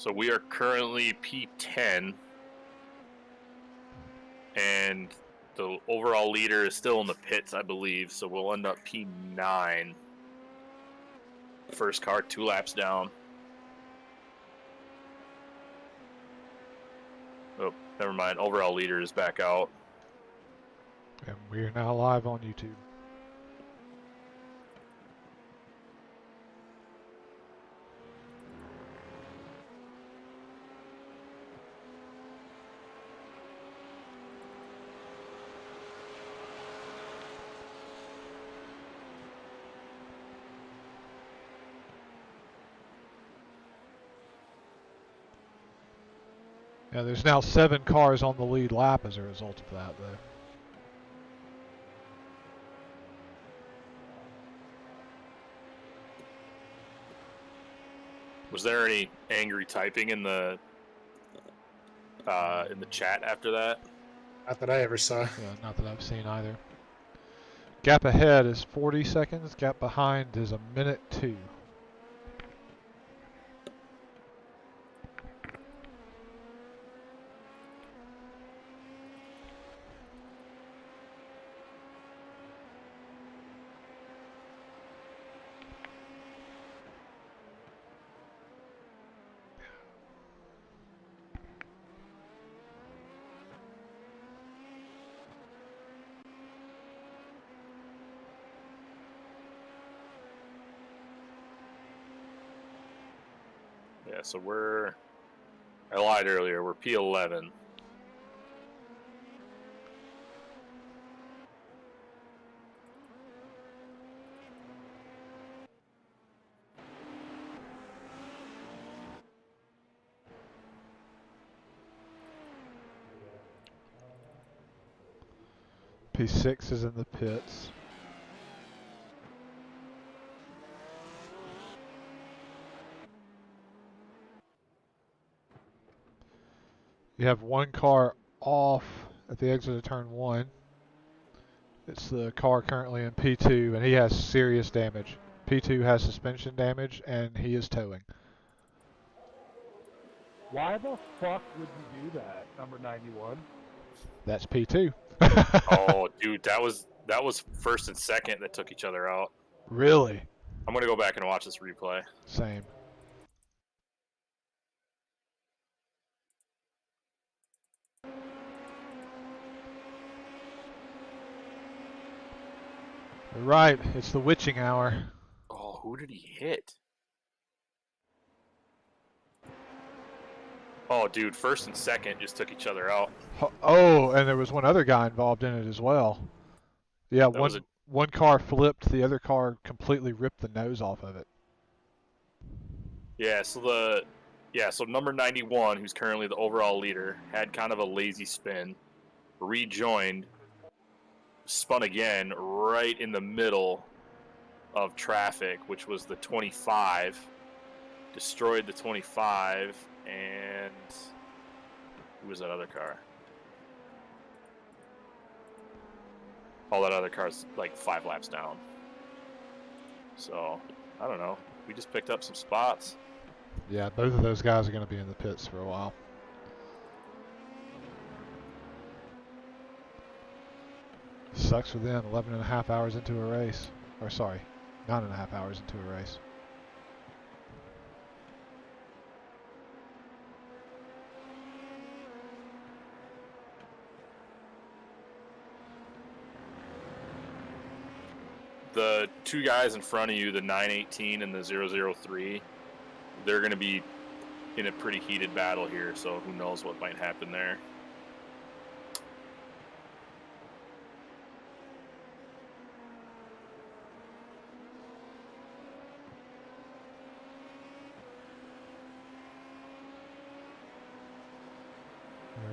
So we are currently P10, and the overall leader is still in the pits, I believe, so we'll end up P9. First car 2 laps down. Oh, never mind. Overall leader is back out. And we are now live on YouTube. Yeah, there's now 7 cars on the lead lap as a result of that, though. Was there any angry typing in the chat after that? Not that I ever saw. Yeah, not that I've seen either. Gap ahead is 40 seconds. Gap behind is 1:02. Yeah, so I lied earlier, we're P11. P6 is in the pits. You have 1 car off at the exit of turn 1. It's the car currently in P2, and he has serious damage. P2 has suspension damage, and he is towing. Why the fuck would you do that, number 91? That's P2. Oh, dude, that was first and second that took each other out. Really? I'm gonna go back and watch this replay. Same. Right, it's the witching hour. Oh, who did he hit? Oh, dude, first and second just took each other out. Oh, and there was one other guy involved in it as well. Yeah, That one car flipped, the other car completely ripped the nose off of it. Yeah, so number 91, who's currently the overall leader, had kind of a lazy spin, rejoined, spun again right in the middle of traffic, which was the 25, destroyed the 25, and who was that other car? Oh, that other car's like 5 laps down. So, I don't know. We just picked up some spots. Yeah, both of those guys are going to be in the pits for a while. Sucks for them, 11.5 hours into a race. Or sorry, 9.5 hours into a race. The 2 guys in front of you, the 918 and the 003, they're going to be in a pretty heated battle here, so who knows what might happen there.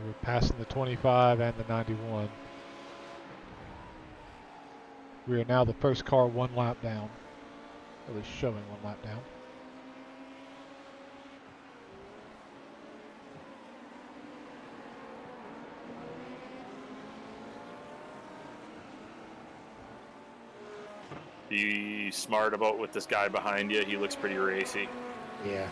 We're passing the 25 and the 91. We are now the first car 1 lap down. At least showing 1 lap down. Be smart about with this guy behind you. He looks pretty racy. Yeah.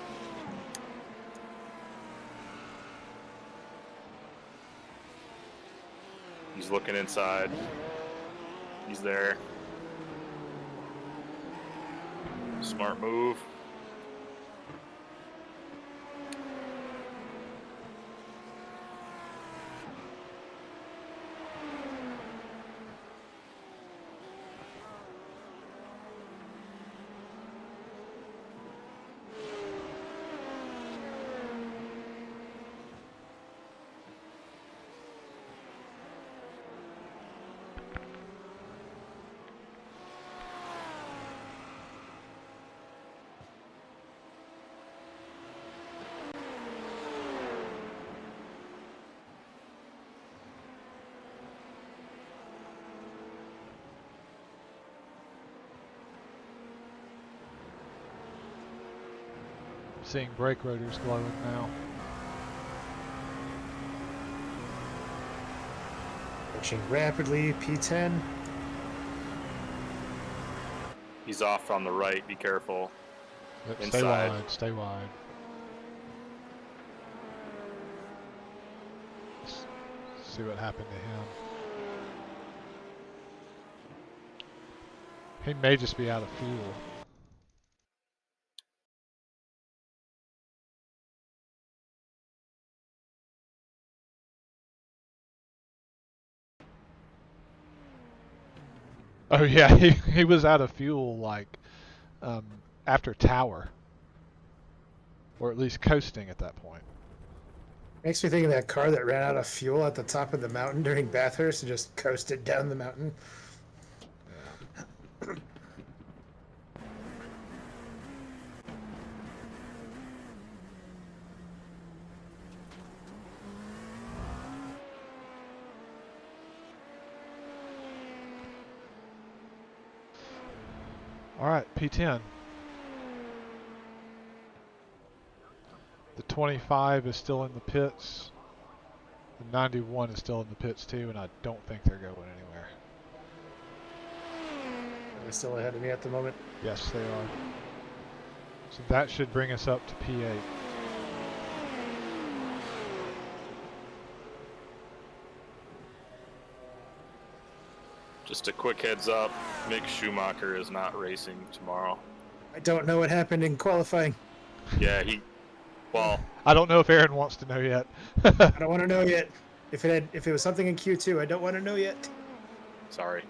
He's looking inside. He's there. Smart move. Seeing brake rotors glowing now. Approaching rapidly, P10. He's off on the right. Be careful. Yep, stay Inside. wide, stay wide. Let's see what happened to him. He may just be out of fuel. Oh yeah, he was out of fuel like after Tower, or at least coasting at that point. Makes me think of that car that ran out of fuel at the top of the mountain during Bathurst and just coasted down the mountain. Yeah. All right, P10. The 25 is still in the pits. The 91 is still in the pits too, and I don't think they're going anywhere. Are they still ahead of me at the moment? Yes, they are. So that should bring us up to P8. Just a quick heads up, Mick Schumacher is not racing tomorrow. I don't know what happened in qualifying. Yeah, well, I don't know if Aaron wants to know yet. I don't want to know yet. If it was something in Q2, I don't want to know yet. sorry.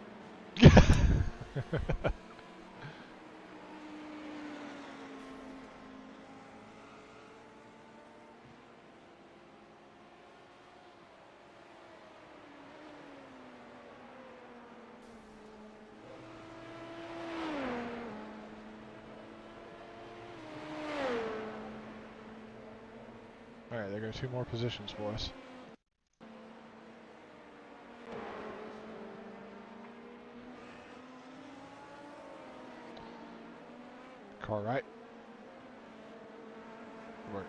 Alright, there go 2 more positions for us. Car right. Work.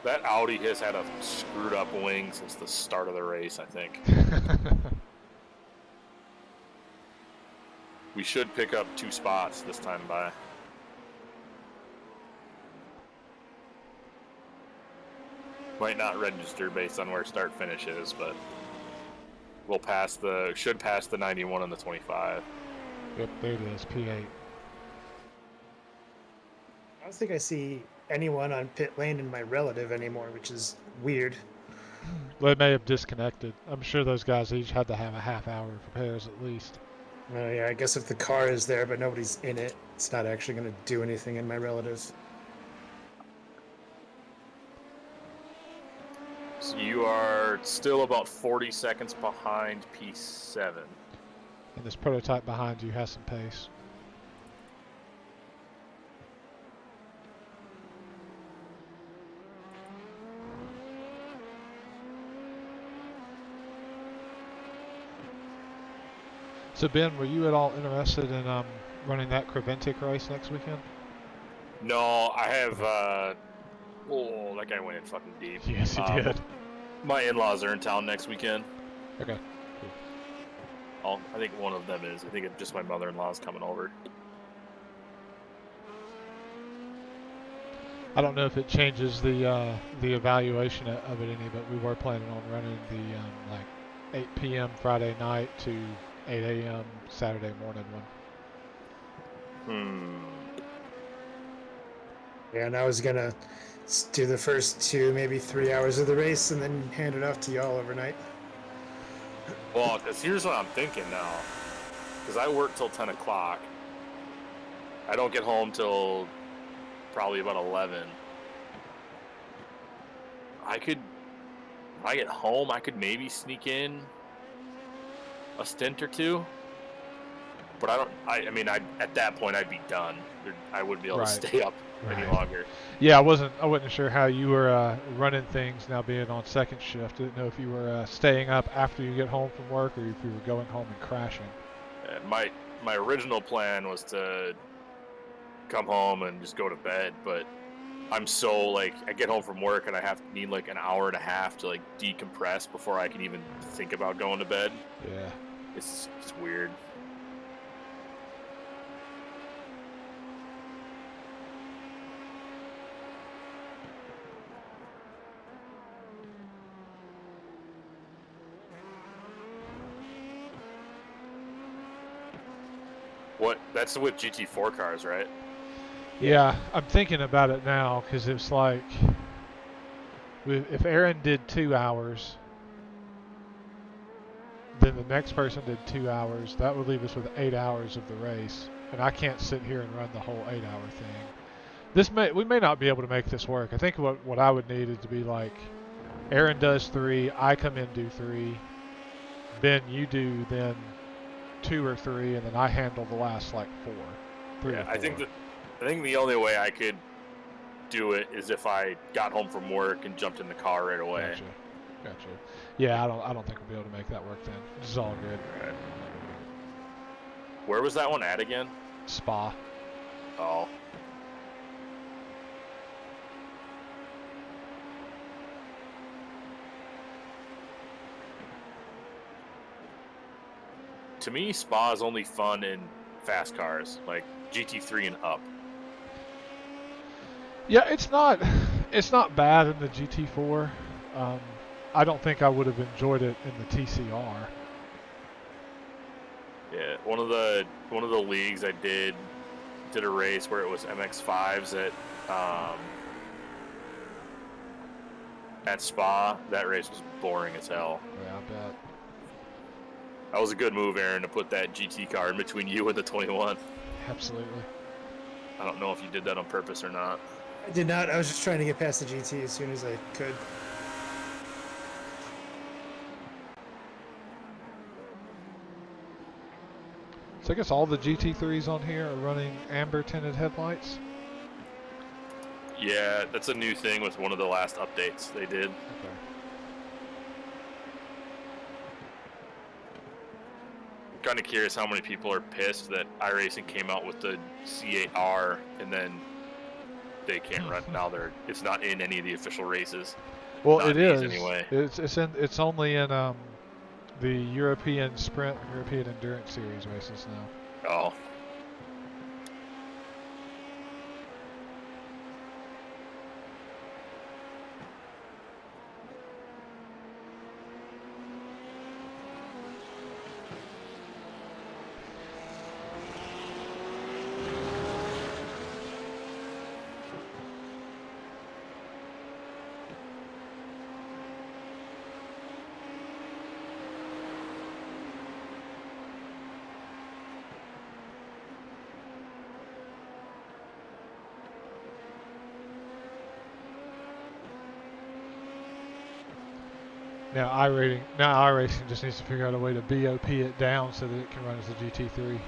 That Audi has had a screwed up wing since the start of the race, I think. We should pick up 2 spots this time by. Might not register based on where start finish is, but we'll should pass the 91 and the 25. Yep, there it is, P8. I don't think I see anyone on pit lane in my relative anymore, which is weird. They may have disconnected. I'm sure those guys each had to have a half hour of repairs at least. Oh yeah, I guess if the car is there but nobody's in it, it's not actually going to do anything in my relative. So you are still about 40 seconds behind P7. And this prototype behind you has some pace. So Ben, were you at all interested in running that Creventic race next weekend? No, I have. Oh, that guy went in fucking deep. Yes, he did. My in-laws are in town next weekend. Okay. I think one of them is. I think just my mother-in-law's coming over. I don't know if it changes the evaluation of it any, but we were planning on running the like 8 p.m. Friday night to 8 a.m. Saturday morning one. Yeah, and I was going to do the first 2, maybe 3 hours of the race and then hand it off to y'all overnight. Well, because here's what I'm thinking now. Because I work till 10 o'clock. I don't get home till probably about 11. When I get home, I could maybe sneak in a stint or two. But at that point, I'd be done. I wouldn't be able to stay up any longer. Yeah, I wasn't sure how you were running things now being on second shift. Didn't know if you were staying up after you get home from work or if you were going home and crashing. My original plan was to come home and just go to bed, but I'm so I get home from work and I need like an hour and a half to like decompress before I can even think about going to bed. Yeah. It's weird. That's with GT4 cars, right? Yeah, I'm thinking about it now because it's like, if Aaron did 2 hours, then the next person did 2 hours. That would leave us with 8 hours of the race, and I can't sit here and run the whole 8-hour thing. We may not be able to make this work. I think what I would need is to be like, Aaron does 3, I come in do 3, Ben you do then 2 or 3, and then I handle the last like 4. 3 or 4. I think the only way I could do it is if I got home from work and jumped in the car right away. Gotcha. Yeah, I don't think we'll be able to make that work then. This is all good. Right. Where was that one at again? Spa. Oh. To me, Spa is only fun in fast cars, like GT3 and up. Yeah, it's not bad in the GT4. I don't think I would have enjoyed it in the TCR. Yeah, one of the leagues I did a race where it was MX5s at Spa. That race was boring as hell. Yeah, I bet. That was a good move, Aaron, to put that GT car in between you and the 21. Absolutely. I don't know if you did that on purpose or not. I did not. I was just trying to get past the GT as soon as I could. So I guess all the GT3s on here are running amber tinted headlights. Yeah, that's a new thing with one of the last updates they did. Okay. I'm kind of curious how many people are pissed that iRacing came out with the C8R and then they can't run now. It's not in any of the official races. Well, not it is anyway. It's only in the European Sprint, European Endurance Series races now. Oh. Now iRacing just needs to figure out a way to BOP it down so that it can run as a GT3.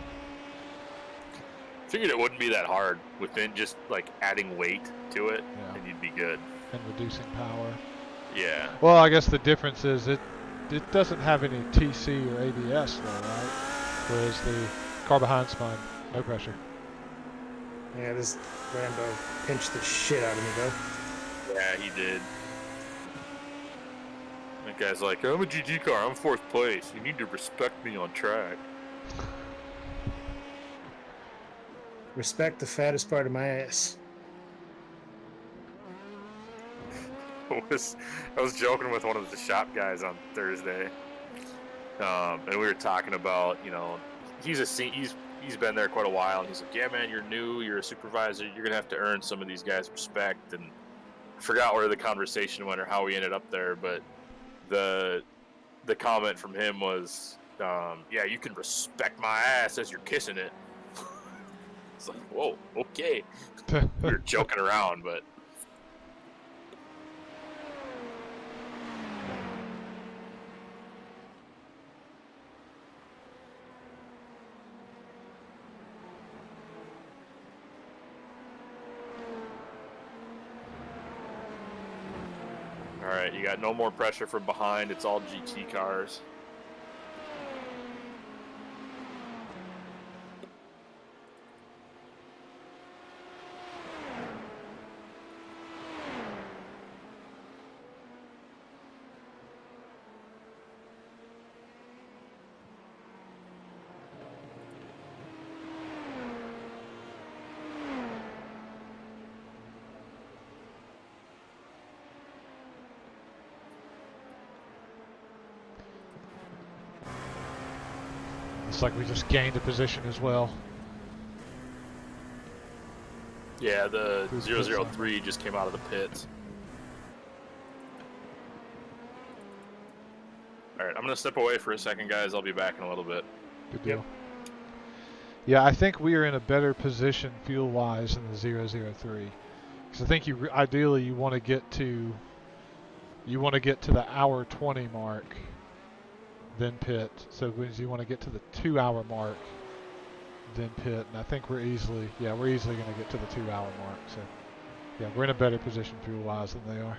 Figured it wouldn't be that hard within just like adding weight to it, Yeah. and you'd be good. And reducing power. Yeah. Well, I guess the difference is it doesn't have any TC or ABS though, right? Whereas the car behind spun, no pressure. Yeah, this Lambo pinched the shit out of me though. Yeah, he did. That guy's like, I'm a GT car. I'm 4th place. You need to respect me on track. Respect the fattest part of my ass. I was joking with one of the shop guys on Thursday, and we were talking about, he's been there quite a while, and he's like, yeah, man, you're new, you're a supervisor, you're gonna have to earn some of these guys' respect. And I forgot where the conversation went or how we ended up there, but the comment from him was, yeah, you can respect my ass as you're kissing it. It's like, whoa, okay. We were joking around, but. Alright, you got no more pressure from behind. It's all GT cars. It's like we just gained a position as well. Yeah, the 003 just came out of the pits. Alright, I'm going to step away for a second, guys. I'll be back in a little bit. Good deal. Yeah, I think we are in a better position fuel-wise than the 003. Because I think ideally you want to get to the hour 20 mark, then pit. So you want to get to the 2-hour mark, then pit. And I think we're easily going to get to the 2-hour mark. So yeah, we're in a better position fuel-wise than they are.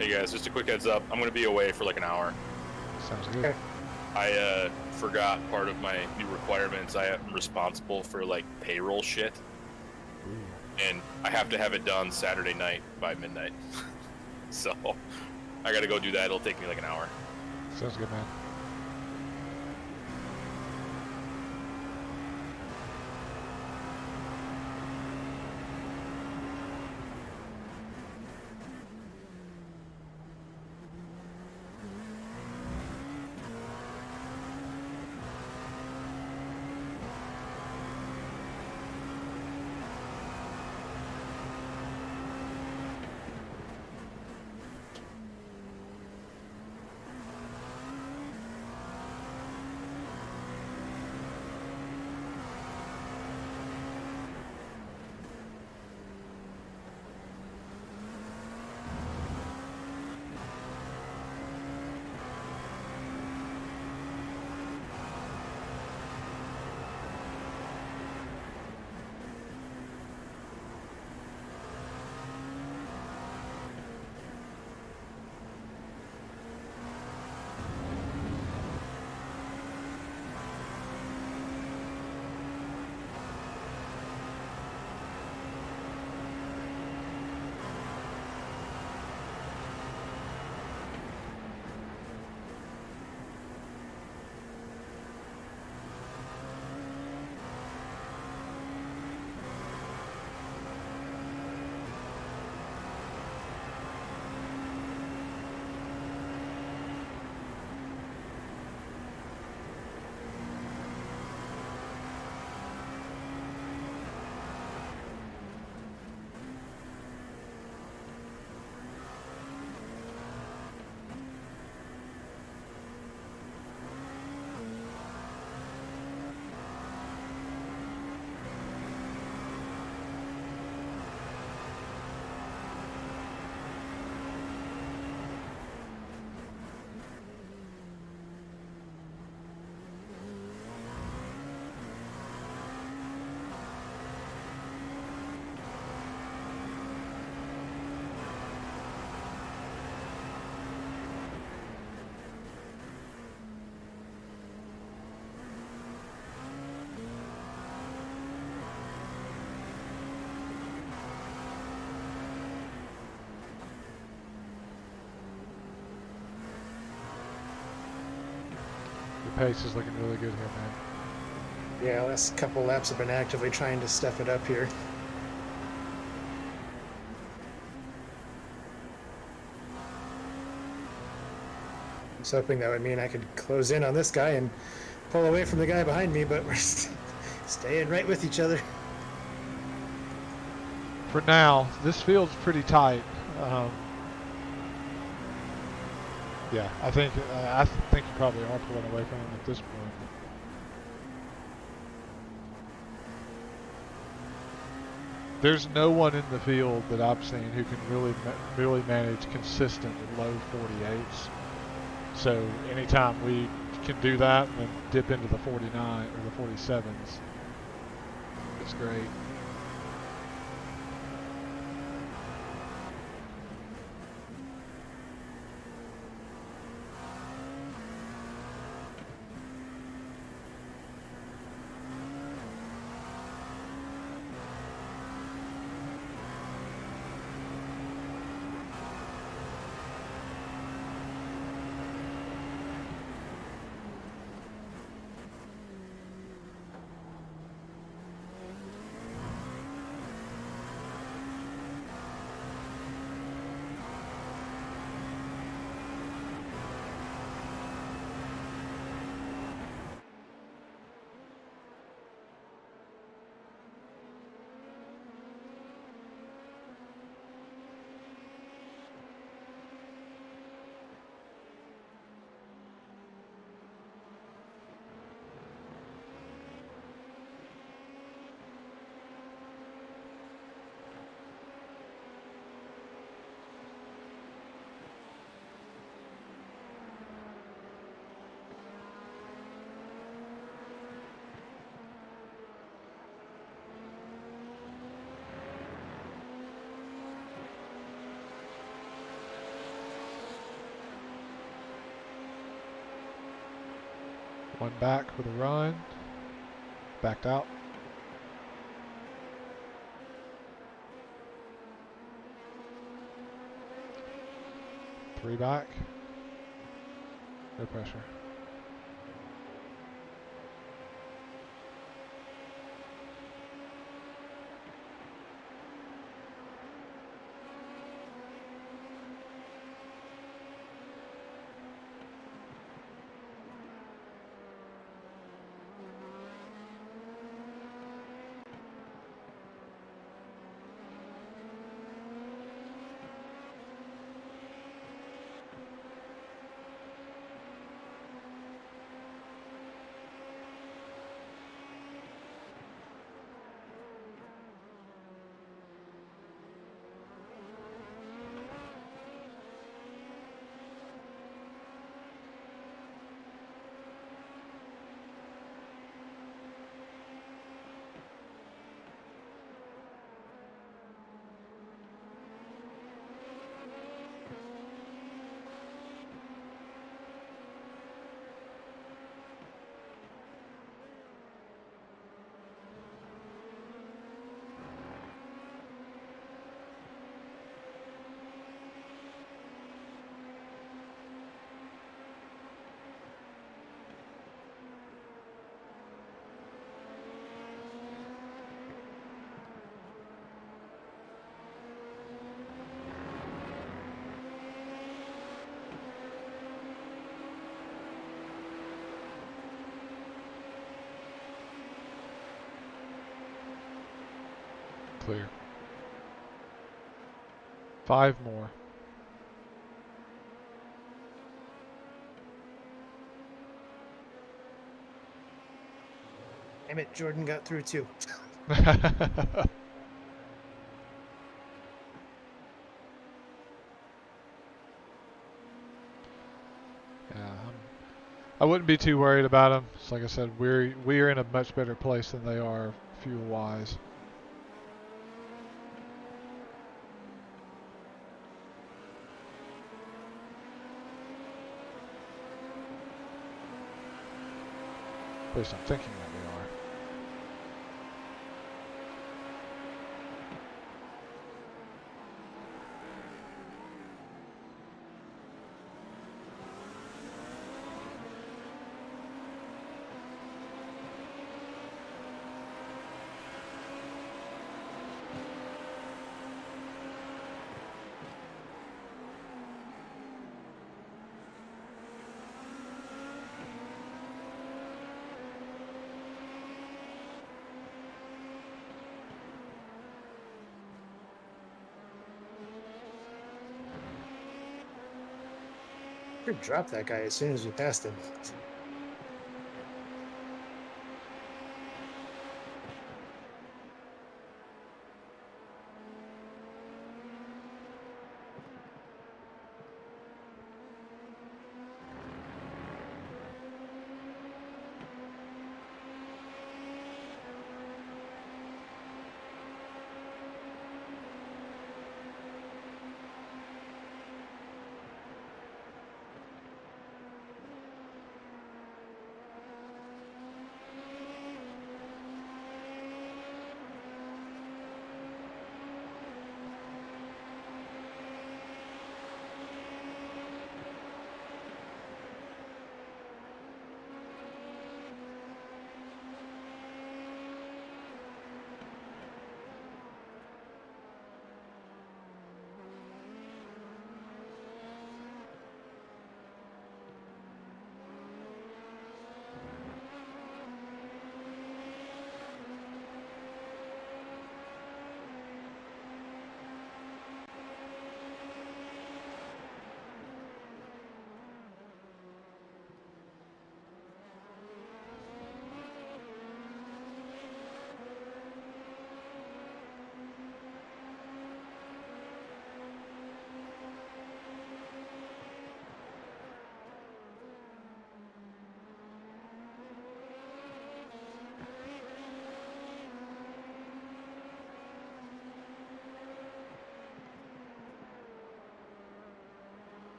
Hey guys, just a quick heads up. I'm gonna be away for like an hour. Sounds good. Okay. I forgot part of my new requirements. I am responsible for like payroll shit, Ooh. and I have to have it done Saturday night by midnight. So I gotta go do that. It'll take me like an hour. Sounds good, man. Your pace is looking really good here, man. Yeah, last couple laps have been actively trying to step it up here. I was hoping that would mean I could close in on this guy and pull away from the guy behind me, but we're staying right with each other. For now, this field's pretty tight. Yeah, I think you probably are pulling away from him at this point. There's no one in the field that I've seen who can really manage consistent low 48s. So anytime we can do that and then dip into the 49 or the 47s, it's great. One back with a run. Backed out. Three back. No pressure. Clear. 5 more. Damn it, Jordan got through too. Yeah, I wouldn't be too worried about them. It's like I said, we're in a much better place than they are fuel wise. At least I'm thinking that we are. We dropped that guy as soon as we passed him.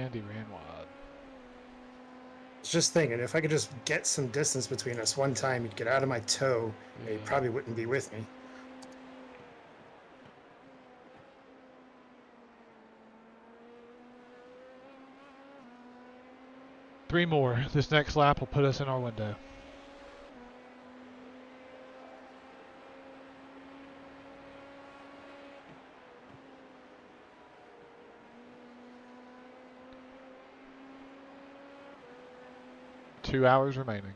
And he ran wide. I was just thinking, if I could just get some distance between us one time, he'd get out of my toe, and he Yeah. probably wouldn't be with me. Three more. This next lap will put us in our window. Two hours remaining.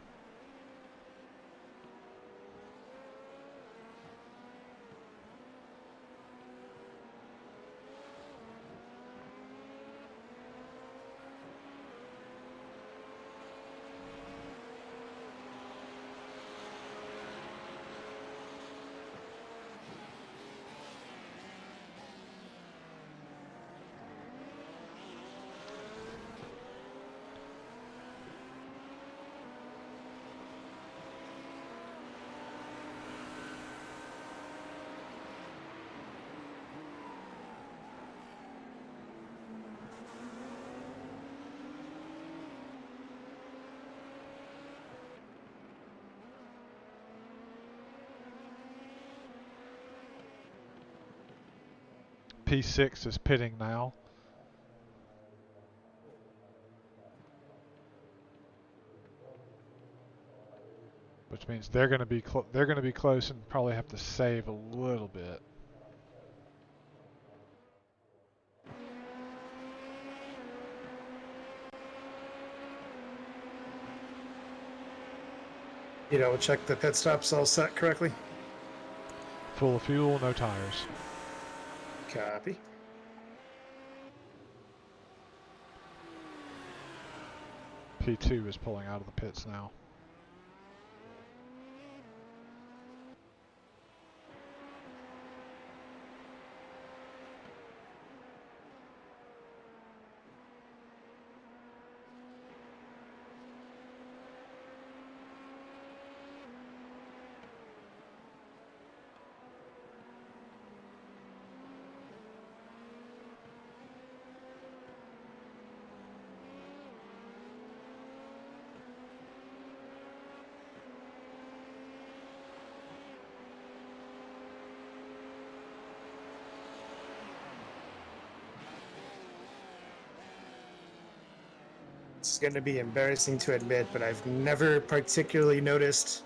P6 is pitting now. Which means they're going to be close and probably have to save a little bit. You know, check the pit stops all set correctly. Full of fuel, no tires. Copy. P2 is pulling out of the pits now. It's going to be embarrassing to admit, but I've never particularly noticed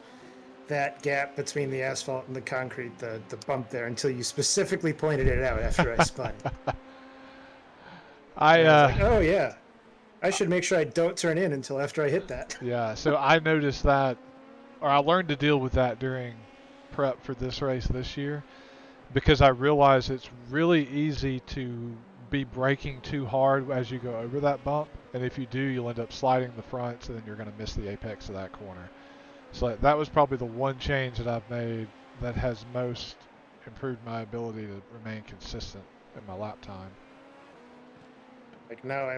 that gap between the asphalt and the concrete, the bump there, until you specifically pointed it out after I spun. I was like, oh yeah, I should make sure I don't turn in until after I hit that. Yeah, so I noticed that, or I learned to deal with that during prep for this race this year, because I realized it's really easy to be braking too hard as you go over that bump, and if you do, you'll end up sliding the fronts, and then you're going to miss the apex of that corner. So that was probably the one change that I've made that has most improved my ability to remain consistent in my lap time. Like now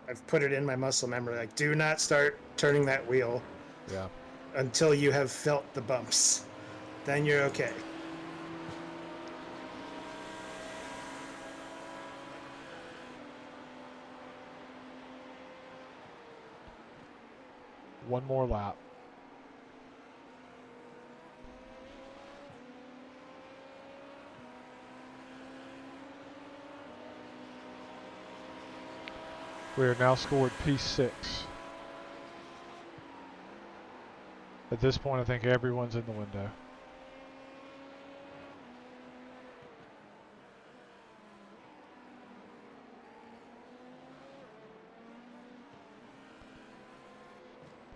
I've put it in my muscle memory, like do not start turning that wheel Yeah. until you have felt the bumps. Then you're okay. One more lap. We are now scored P6. At this point, I think everyone's in the window.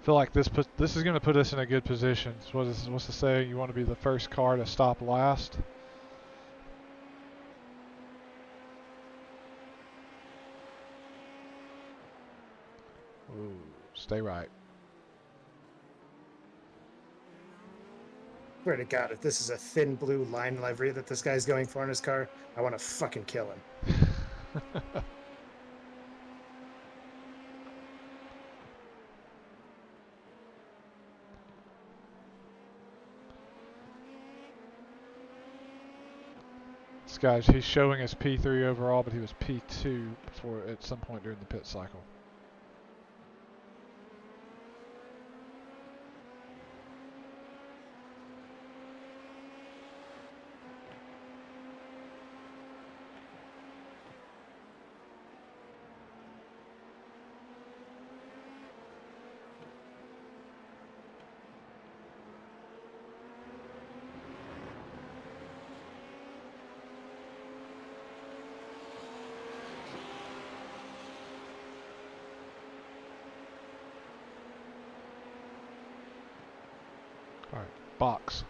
I feel like this is going to put us in a good position. So what's the saying? You want to be the first car to stop last. Ooh, stay right. Swear to God, if this is a thin blue line livery that this guy's going for in his car, I want to fucking kill him. guy's, he's showing as P3 overall, but he was P2 before at some point during the pit cycle. All right, box.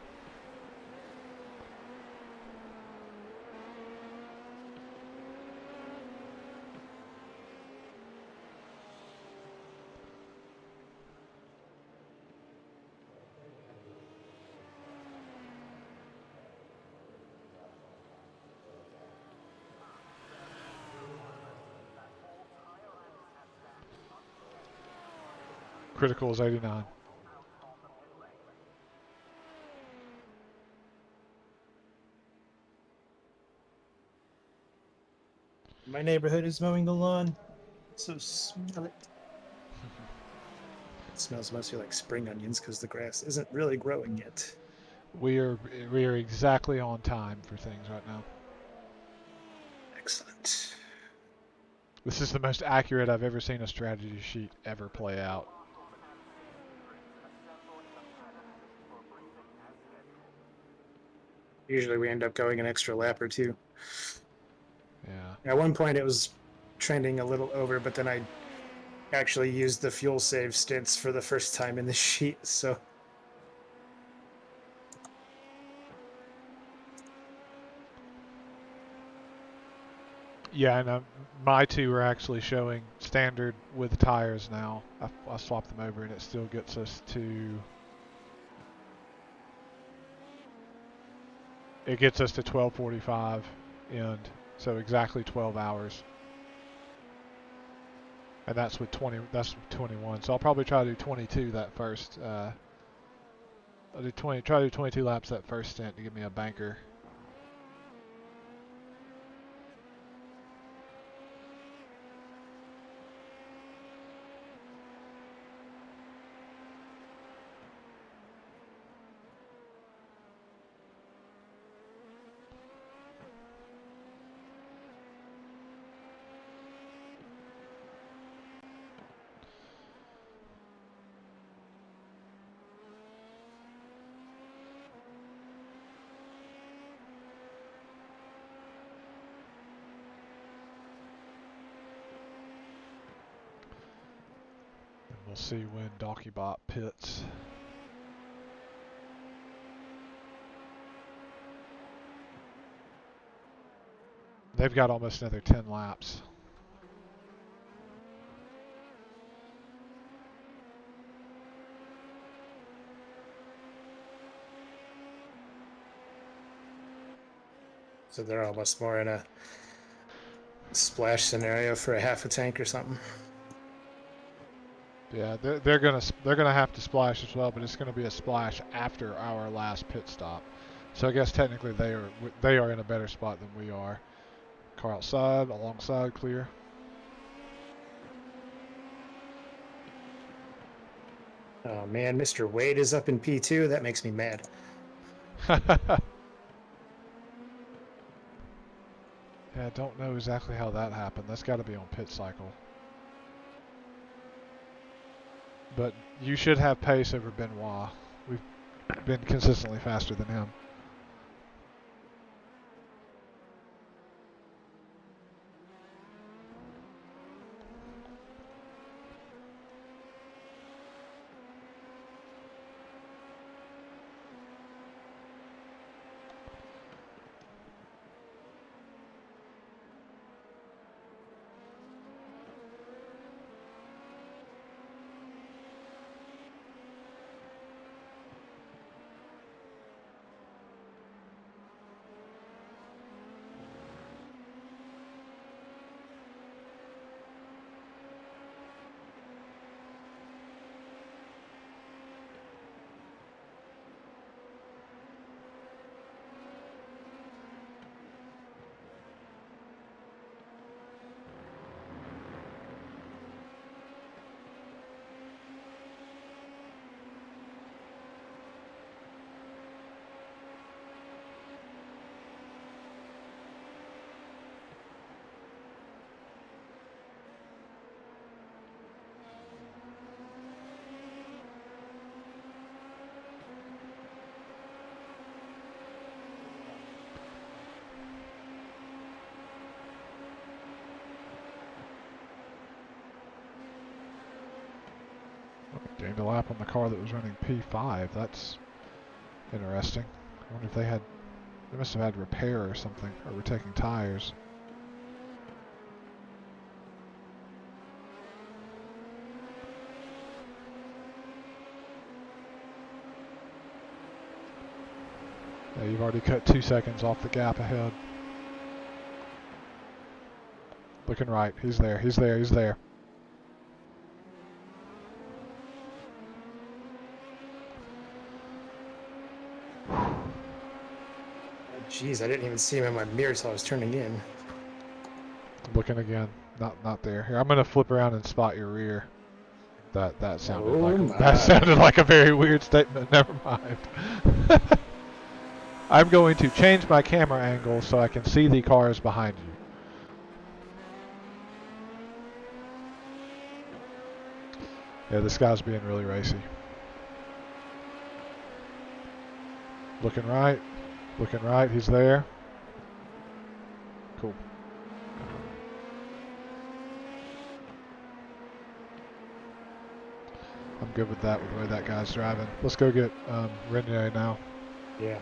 Critical is 89. My neighborhood is mowing the lawn, so smell it. It smells mostly like spring onions because the grass isn't really growing yet. We are exactly on time for things right now. Excellent. This is the most accurate I've ever seen a strategy sheet ever play out. Usually we end up going an extra lap or two. Yeah. At one point it was trending a little over, but then I actually used the fuel save stints for the first time in the sheet, so Yeah, and my two are actually showing standard with tires now. I swapped them over, and it still gets us to. It gets us to 12:45 end, so exactly 12 hours. And that's with 20. That's with 21. So I'll probably try to do 22 that first. I'll do 20. Try to do 22 laps that first stint to give me a banker. And we'll see when DocuBot pits. They've got almost another 10 laps. they're almost more in a splash scenario for a half a tank or something. Yeah, they're gonna have to splash as well, but it's gonna be a splash after our last pit stop. So I guess technically they are in a better spot than we are. Car outside, alongside, clear. Oh man, Mr. Wade is up in P2. That makes me mad. Yeah, I don't know exactly how that happened. That's got to be on pit cycle. But you should have pace over Benoit. We've been consistently faster than him. a lap on the car that was running P5. That's interesting. I wonder if they must have had repair or something, or were taking tires. Yeah, you've already cut 2 seconds off the gap ahead. Looking right. He's there. He's there. He's there. Jeez, I didn't even see him in my mirror till I was turning in. Looking again. Not there. Here, I'm gonna flip around and spot your rear. That sounded like a very weird statement. Never mind. I'm going to change my camera angle so I can see the cars behind you. Yeah, this guy's being really racy. Looking right. Looking right. He's there. Cool. I'm good with that, with the way that guy's driving. Let's go get Renier now. Yeah.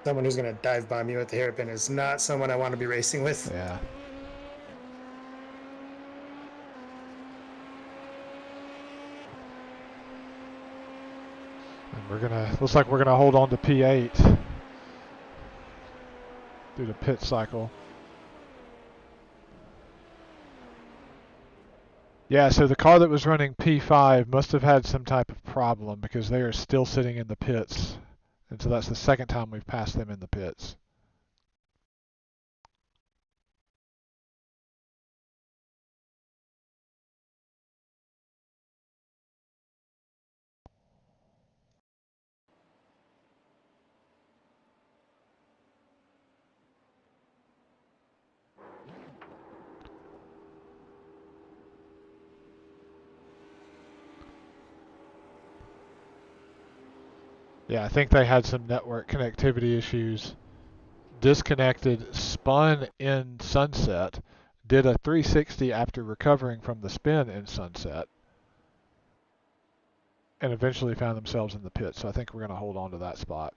Someone who's going to dive bomb you at the hairpin is not someone I want to be racing with. Yeah. And looks like we're gonna hold on to P8 through the pit cycle. Yeah, so the car that was running P5 must have had some type of problem because they are still sitting in the pits. And so that's the second time we've passed them in the pits. Yeah, I think they had some network connectivity issues. Disconnected, spun in Sunset, did a 360 after recovering from the spin in Sunset, and eventually found themselves in the pit. So I think we're going to hold on to that spot.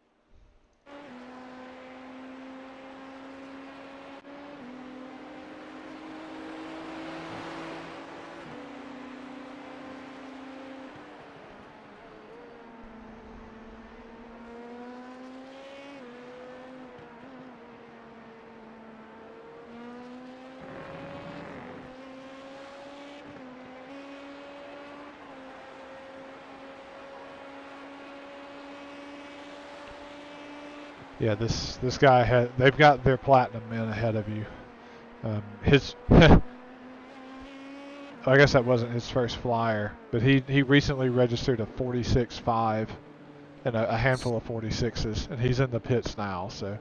Yeah, this guy they've got their platinum in ahead of you. I guess that wasn't his first flyer, but he recently registered a 46.5 and a handful of 46s, and he's in the pits now, so.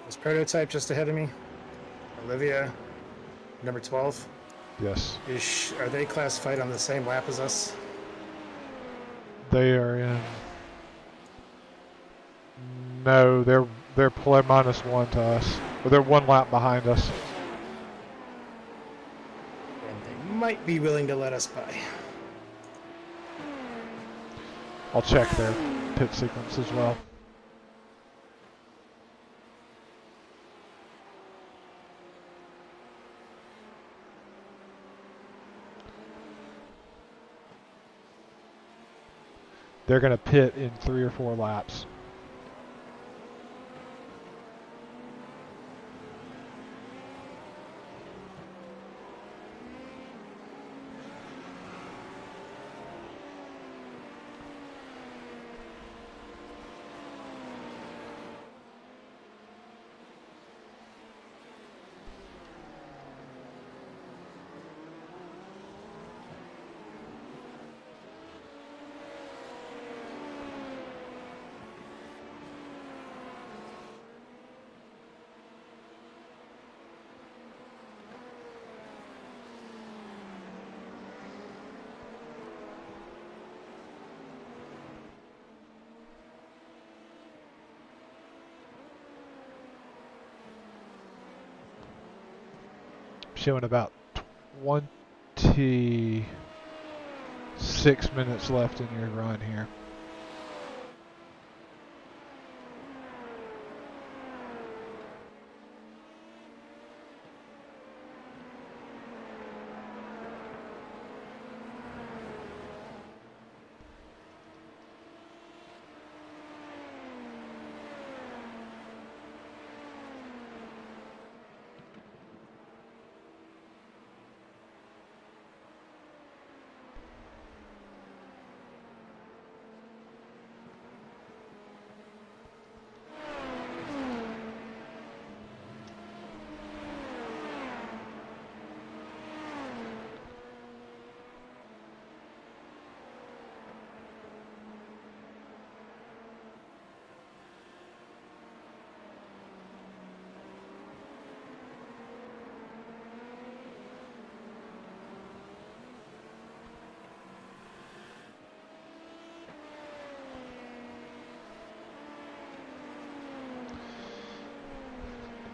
Is Prototype just ahead of me? Olivia, number 12. Yes. Are they classified on the same lap as us? They are in. No, they're +1 to us. Or they're 1 lap behind us. And they might be willing to let us by. I'll check their pit sequence as well. They're going to pit in 3 or 4 laps. Showing about 26 minutes left in your run here.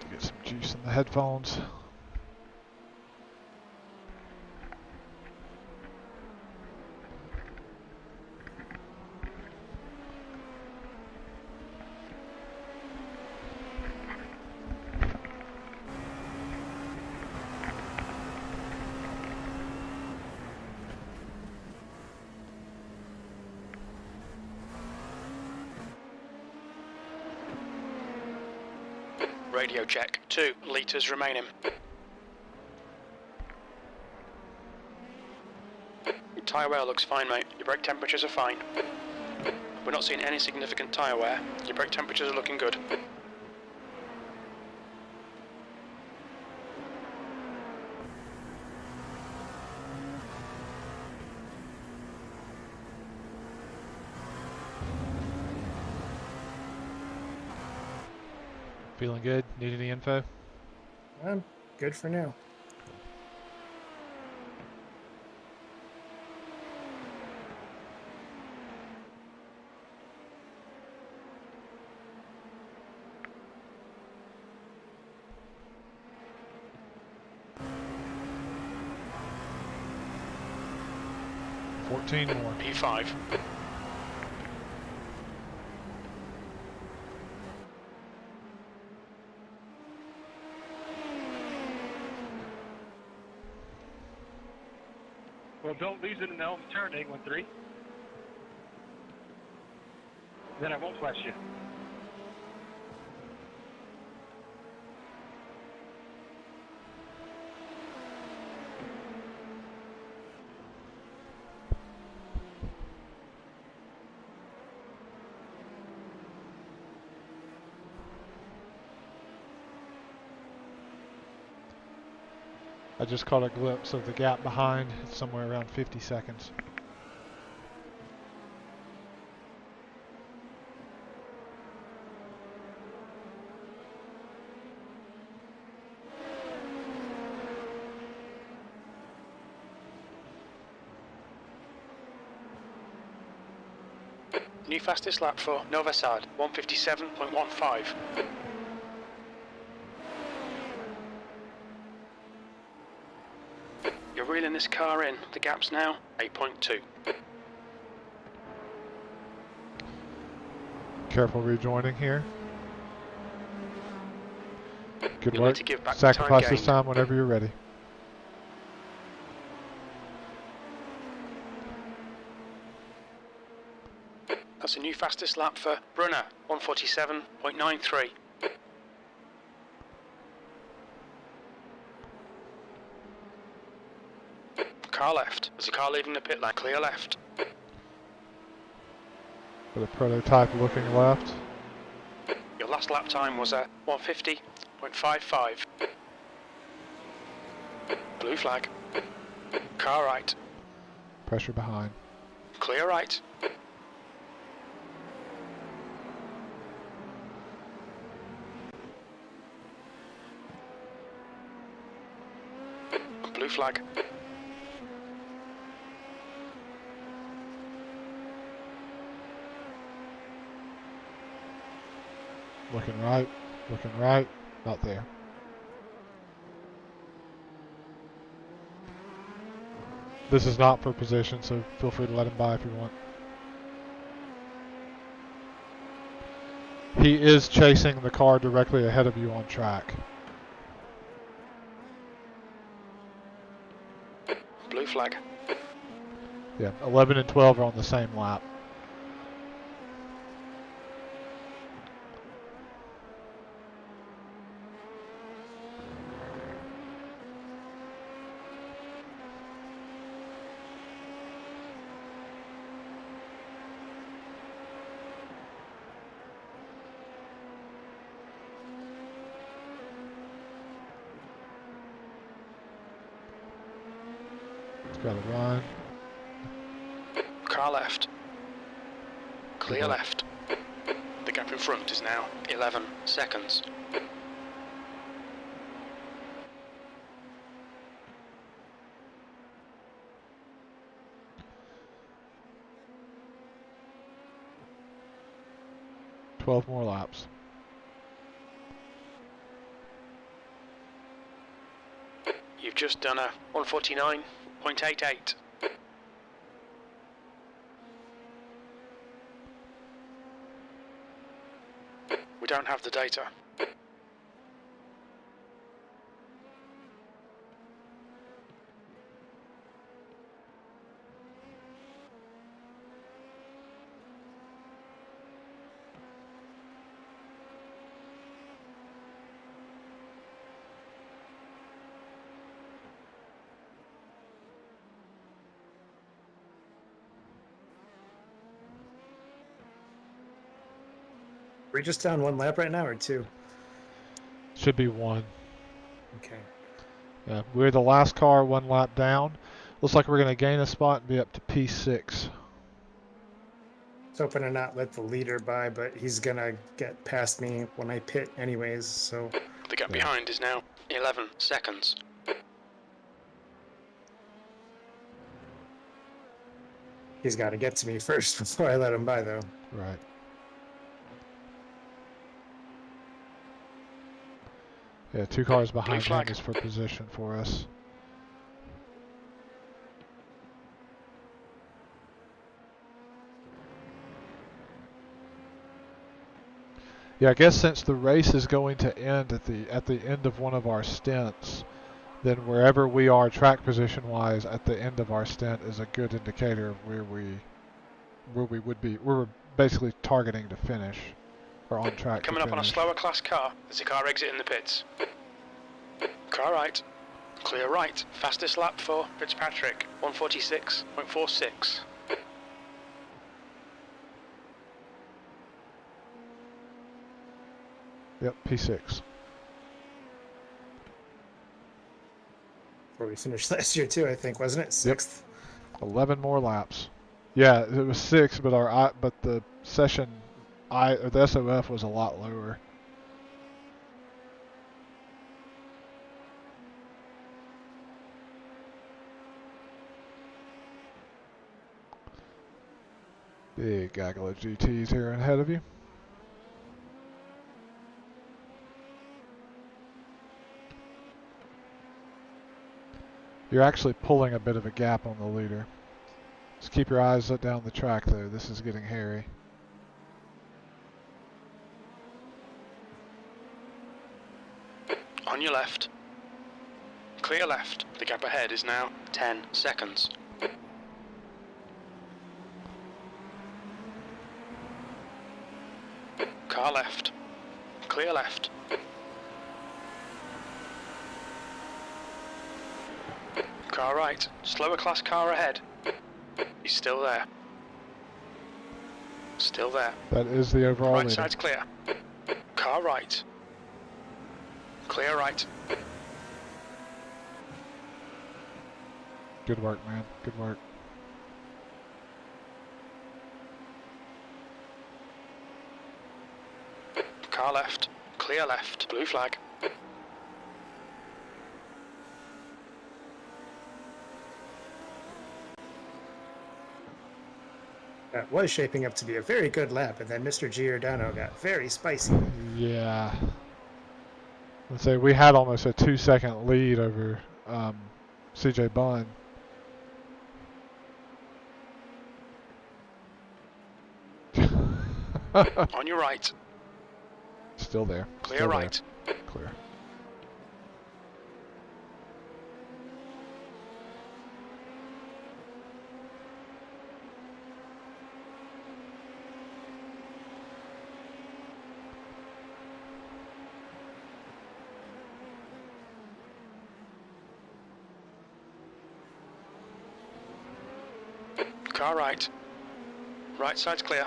Get some juice in the headphones. Radio check. 2 litres remaining. Your tyre wear looks fine, mate. Your brake temperatures are fine. We're not seeing any significant tyre wear. Your brake temperatures are looking good. Feeling good? Need any info? I'm good for now. More. P5. Well, don't lose it in the Elm turn, 813. Then I won't flash you. I just caught a glimpse of the gap behind. It's somewhere around 50 seconds. New fastest lap for Novi Sad, 157.15. You're reeling this car in. The gap's now 8.2. Careful rejoining here. Good You'll work. need to give back the Sacrifice time this gained. time whenever you're ready. That's a new fastest lap for Brunner, 147.93. Car left. There's a car leaving the pit lane. Clear left. With a prototype looking left. Your last lap time was a 150.55. Blue flag. Car right. Pressure behind. Clear right. Blue flag. Looking right, not there. This is not for position, so feel free to let him by if you want. He is chasing the car directly ahead of you on track. Blue flag. Yeah, 11 and 12 are on the same lap. Got to run. Car left. Clear left. The gap in front is now 11 seconds. $12 more laps. You've just done a 149.88. We don't have the data. Are we just down one lap right now or two? Should be one. Okay. Yeah, we're the last car, one lap down. Looks like we're going to gain a spot and be up to P6. I was hoping to not let the leader by, but he's gonna get past me when I pit anyways, so The gap Yeah. behind is now 11 seconds. he's got to get to me first before I let him by, though. Right. Yeah, 2 cars behind him flag. is for position for us. Yeah, I guess since the race is going to end at the end of one of our stints, then wherever we are track position wise at the end of our stint is a good indicator of where we would be. We're basically targeting to finish or on track Coming to up on a finish. slower class car, there's a car exiting the pits. Car right. Clear right. Fastest lap for Fitzpatrick, 146.46. Yep, P6. Where we finished last year too, I think, wasn't it? Sixth. 11 more laps. Yeah, it was 6, but the session or the SOF was a lot lower. Big gaggle of GTs here ahead of you. You're actually pulling a bit of a gap on the leader. Just keep your eyes down the track though, this is getting hairy. On your left. Clear left. The gap ahead is now 10 seconds. Car left. Clear left. Car right. Slower class car ahead. He's still there. Still there. That is the overall Right leader. side's clear. Car right. Clear right. Good work, man. Good work. Car left. Clear left. Blue flag. That was shaping up to be a very good lap, and then Mr. Giordano got very spicy. Yeah. Let's say we had almost a 2-second lead over CJ Bunn. On your right. Still there. Clear Still right. There. Clear. Car right. Right side's clear.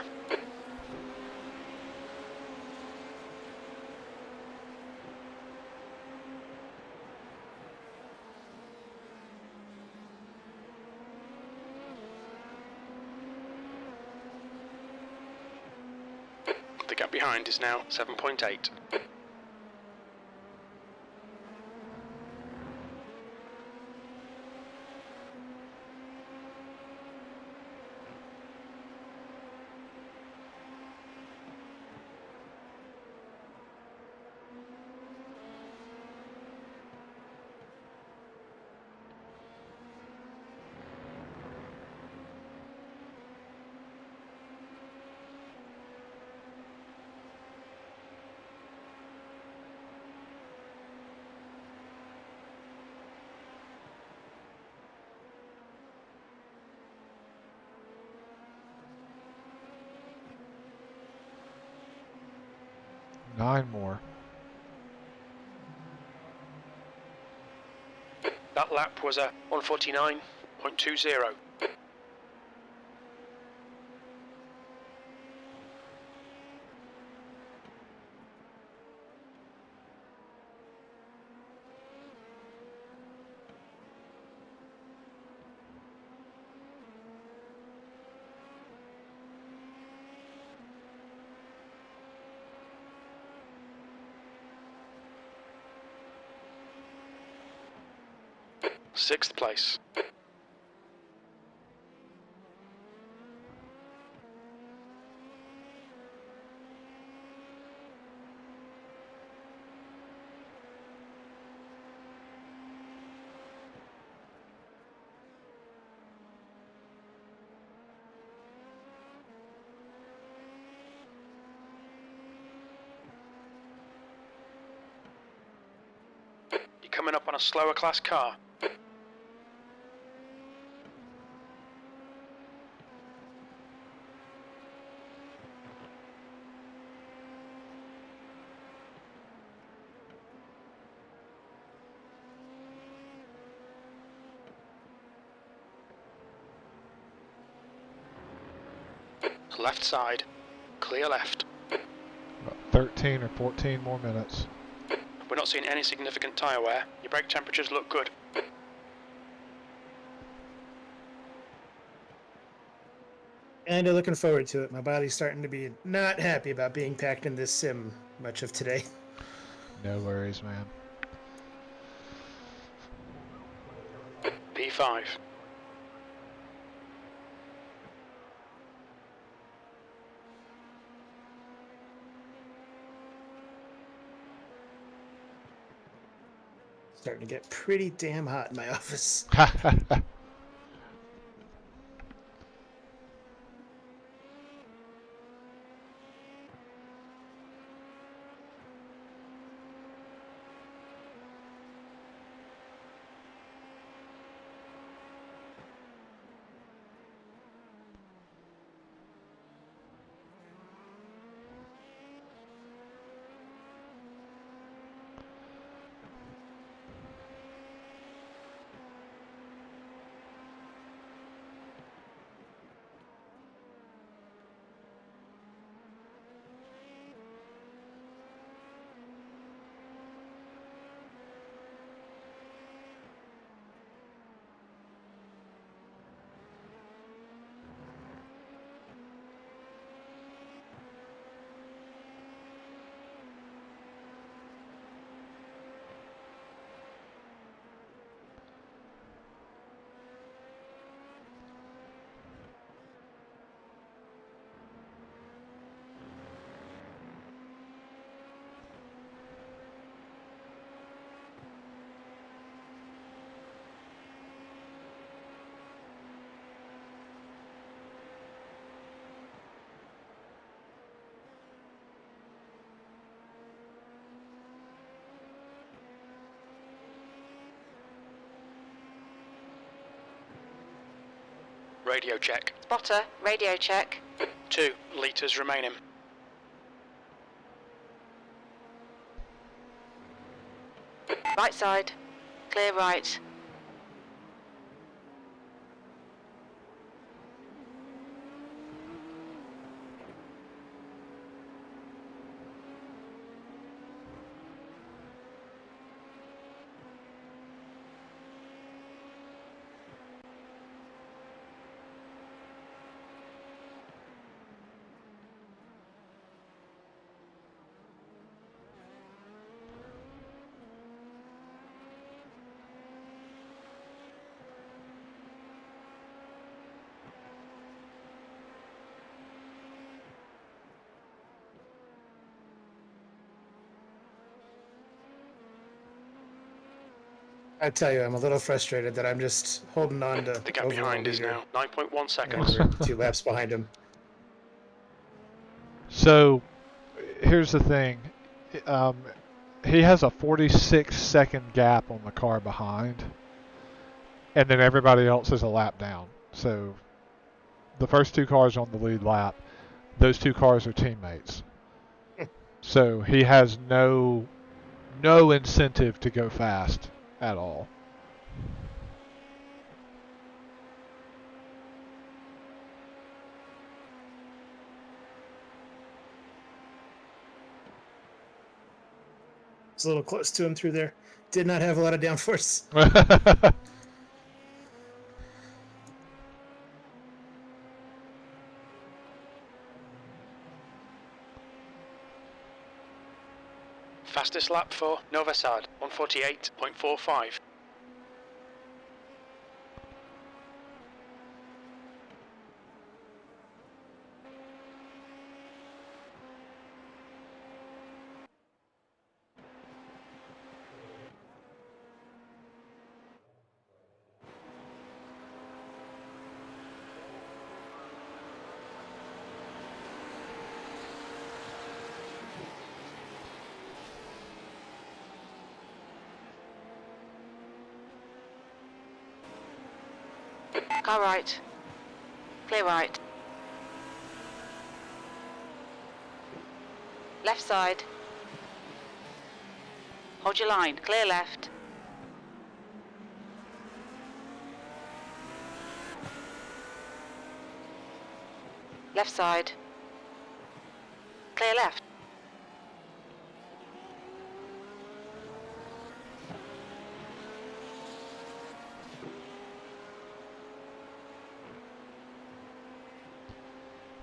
The gap behind is now 7.8. Nine more. That lap was a 149.20. Sixth place. You're coming up on a slower class car. Left side. Clear left. About 13 or 14 more minutes. We're not seeing any significant tyre wear. Your brake temperatures look good. Kinda looking forward to it. My body's starting to be not happy about being packed in this sim much of today. No worries, man. P5. Starting to get pretty damn hot in my office. Radio check. Spotter, radio check. 2 litres remaining. Right side. Clear right. I tell you, I'm a little frustrated that I'm just holding on to The gap overall behind is leader, now 9.1 and seconds. we're 2 laps behind him. So here's the thing. He has a 46-second gap on the car behind, and then everybody else is a lap down. So the first 2 cars on the lead lap, those 2 cars are teammates. So he has no incentive to go fast at all. It's a little close to him through there. Did not have a lot of downforce. Fastest lap for Nova Sad, 148.45. Car right. Clear right. Left side. Hold your line. Clear left. Left side. Clear left.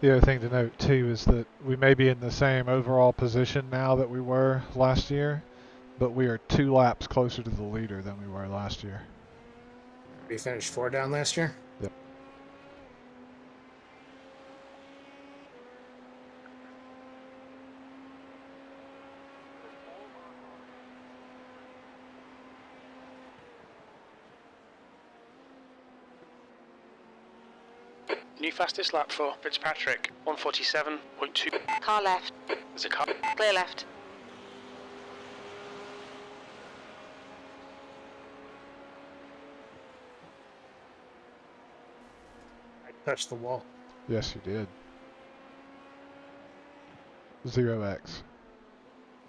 The other thing to note too is that we may be in the same overall position now that we were last year, but we are 2 laps closer to the leader than we were last year. We finished 4 down last year. Yep. New fastest lap for Fitzpatrick, 147.2. Car left. There's a car. Clear left. I touched the wall. Yes, you did. 0x.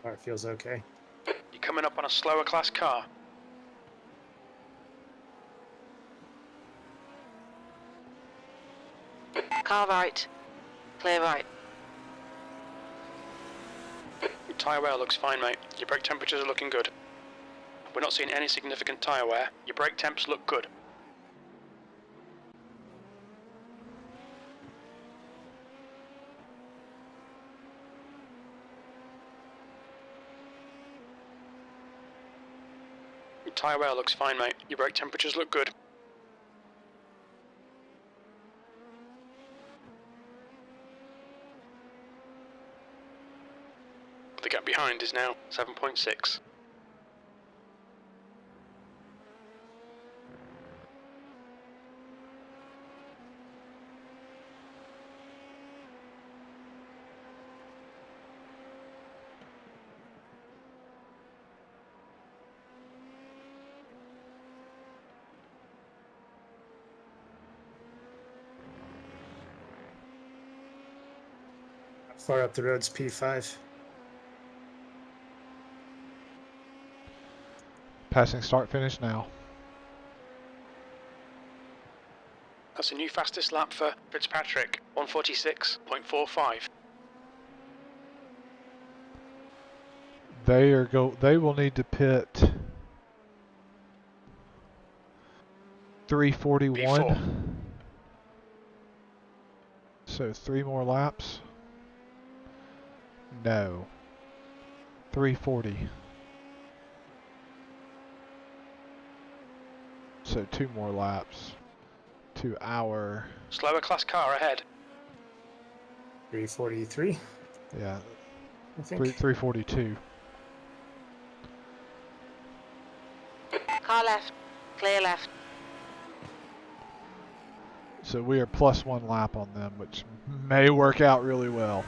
Car feels okay. You're coming up on a slower class car. Car right. Clear right. Your tyre wear looks fine, mate. Your brake temperatures are looking good. We're not seeing any significant tyre wear. Your brake temps look good. Your tyre wear looks fine, mate. Your brake temperatures look good. The gap behind is now 7.6. Far up the road's P5. Passing start finish now. That's a new fastest lap for Fitzpatrick, 146.45. They will need to pit 341. P4. So 3 more laps. No. 340. So 2 more laps to our, Slower class car ahead. 343, yeah, I think. 342. Car left. Clear left. So we are plus 1 lap on them, which may work out really well.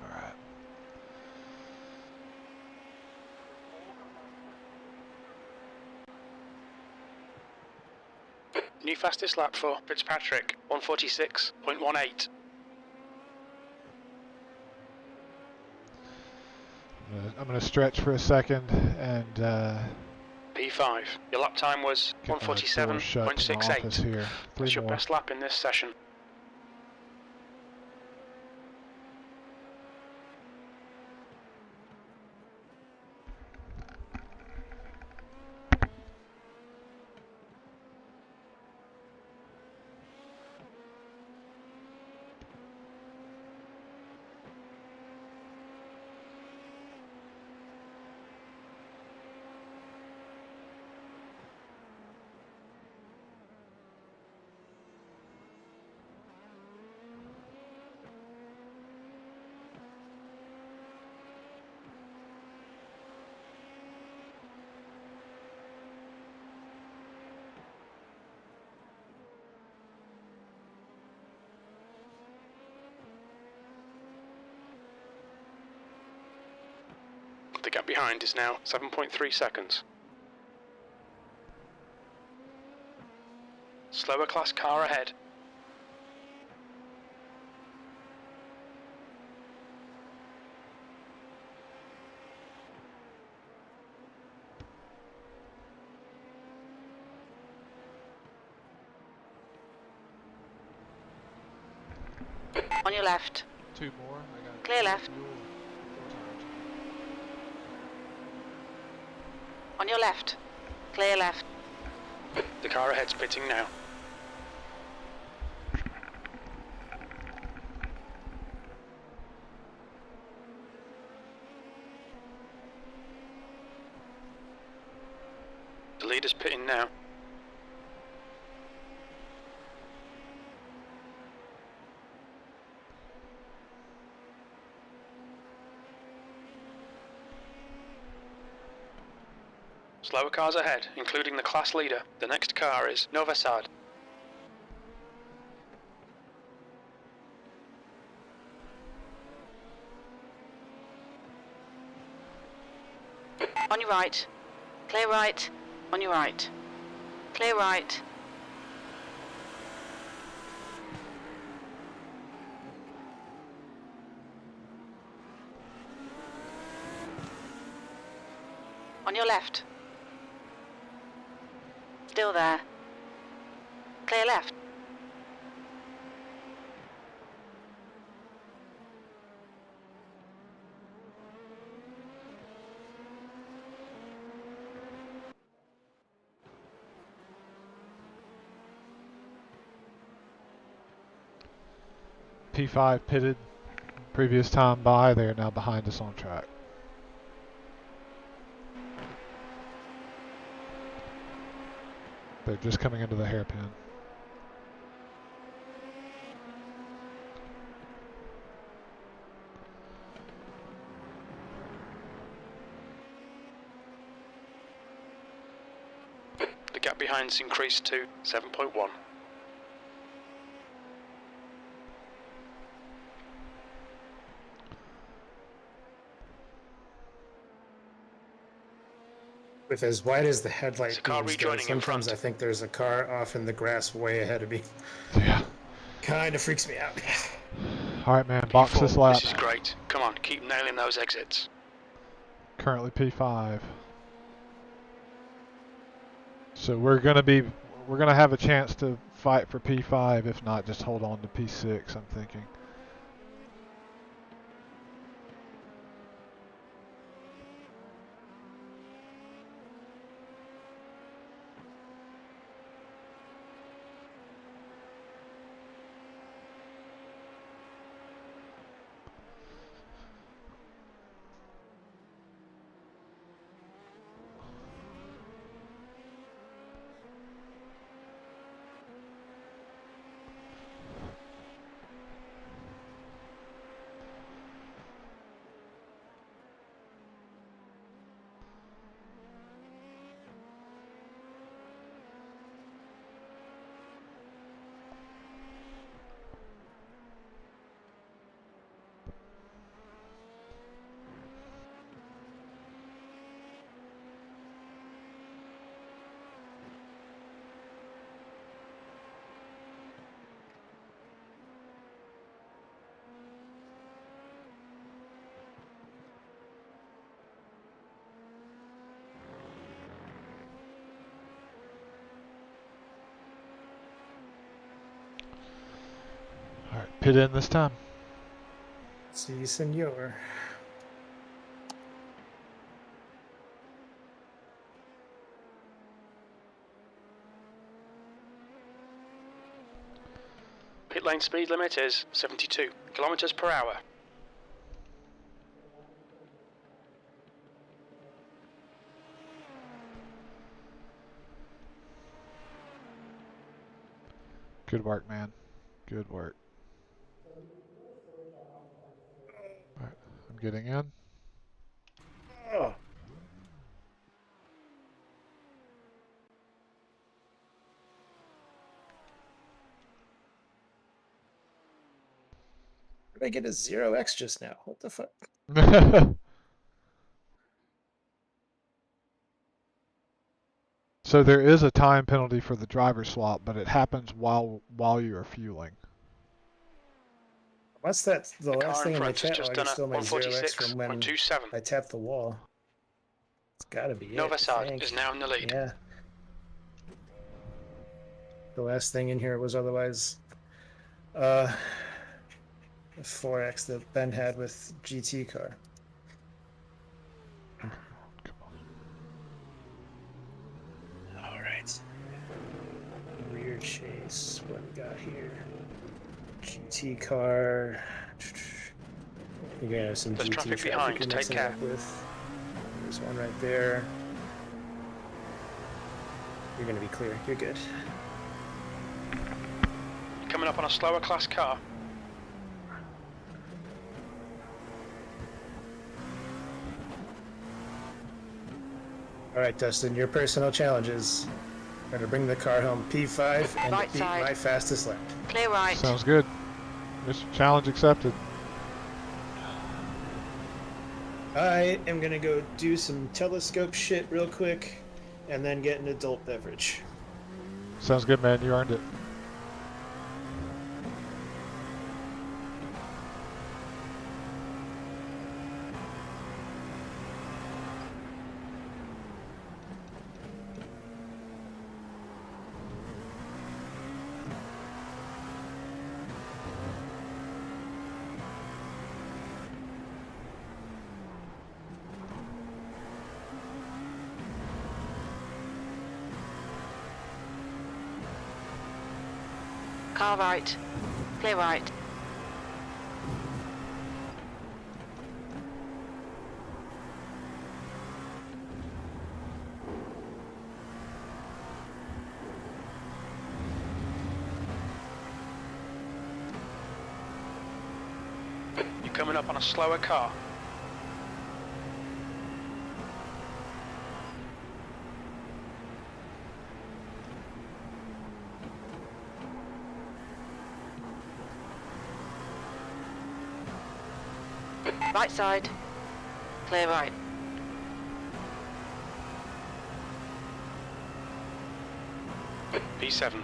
Alright. New fastest lap for Fitzpatrick, 146.18. I'm gonna stretch for a second and P5. Your lap time was get my door shut in the office 147.68. here. 3 That's your more. best lap in this session. The gap behind is now 7.3 seconds. Slower class car ahead. On your left. 2 more. I got Clear left. fuel, 4 tires. On your left. Clear left. The car ahead's pitting now. The leader's pitting now. Slower cars ahead, including the class leader. The next car is Nova Sad. On your right. Clear right. On your right. Clear right. On your left. Still there. Clear left. P5 pitted previous time by. They are now behind us on track. They're just coming into the hairpin. The gap behind's increased to 7.1. With as wide as the headlight There's a car beams go, rejoining in sometimes front. I think there's a car off in the grass way ahead of me. Yeah. Kind of freaks me out. Alright, man. Box this lap. This is great. Come on, keep nailing those exits. Currently P5. So we're gonna have a chance to fight for P5. If not, just hold on to P6, I'm thinking. Alright, pit in this time. See, senor. Pit lane speed limit is 72 kilometers per hour. Good work, man. Good work. Alright, I'm getting in. Oh. Where did I get a 0x just now? What the fuck? So there is a time penalty for the driver swap, but it happens while you are fueling. What's that? The The last car thing in in my front has chat just log done is a still my 0x from when 146.27. I tapped the wall. It's gotta be Nova it. I Sad think. is now in the lead. Yeah. The last thing in here was otherwise The 4X that Ben had with GT car. Come on. All right. Rear chase. What we got here? GT car. You're gonna have some There's GT traffic traffic behind, you're take mixing care. up with. There's one right there. You're gonna be clear. You're good. You're coming up on a slower class car. All right, Dustin. Your personal challenges are to bring the car home P5 and Right to beat side. my fastest lap. Clear right. Sounds good. Mission challenge accepted. I am gonna go do some telescope shit real quick, and then get an adult beverage. Sounds good, man. You earned it. Car right. Clear right. You're coming up on a slower car. Right side. Clear right. P7.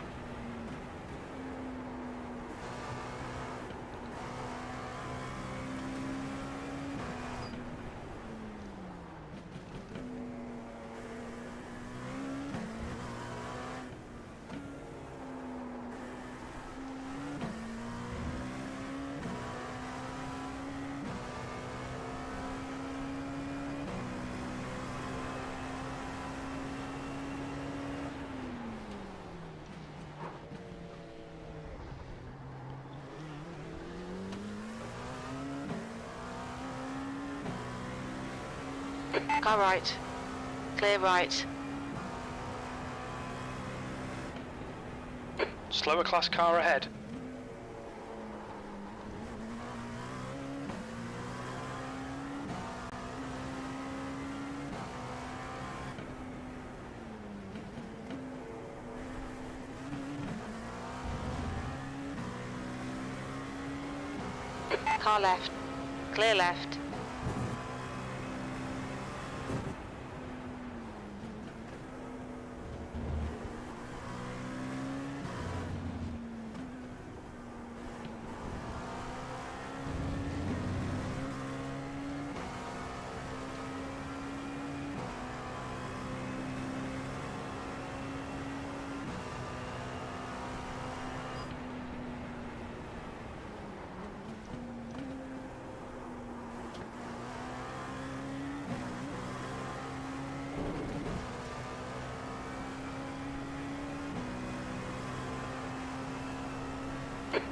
Car right. Clear right. Slower class car ahead. Car left. Clear left.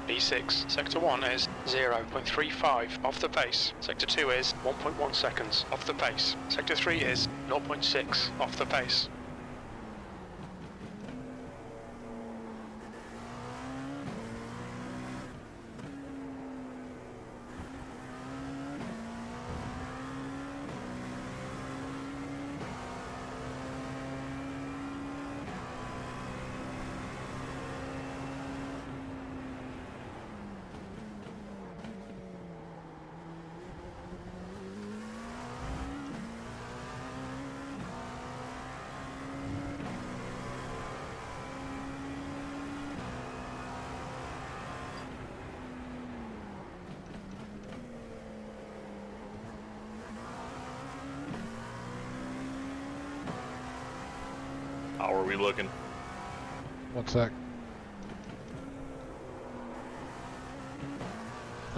B6. Sector 1 is 0.35 off the pace. Sector 2 is 1.1 seconds off the pace. Sector 3 is 0.6 off the pace. How are we looking? 1 sec.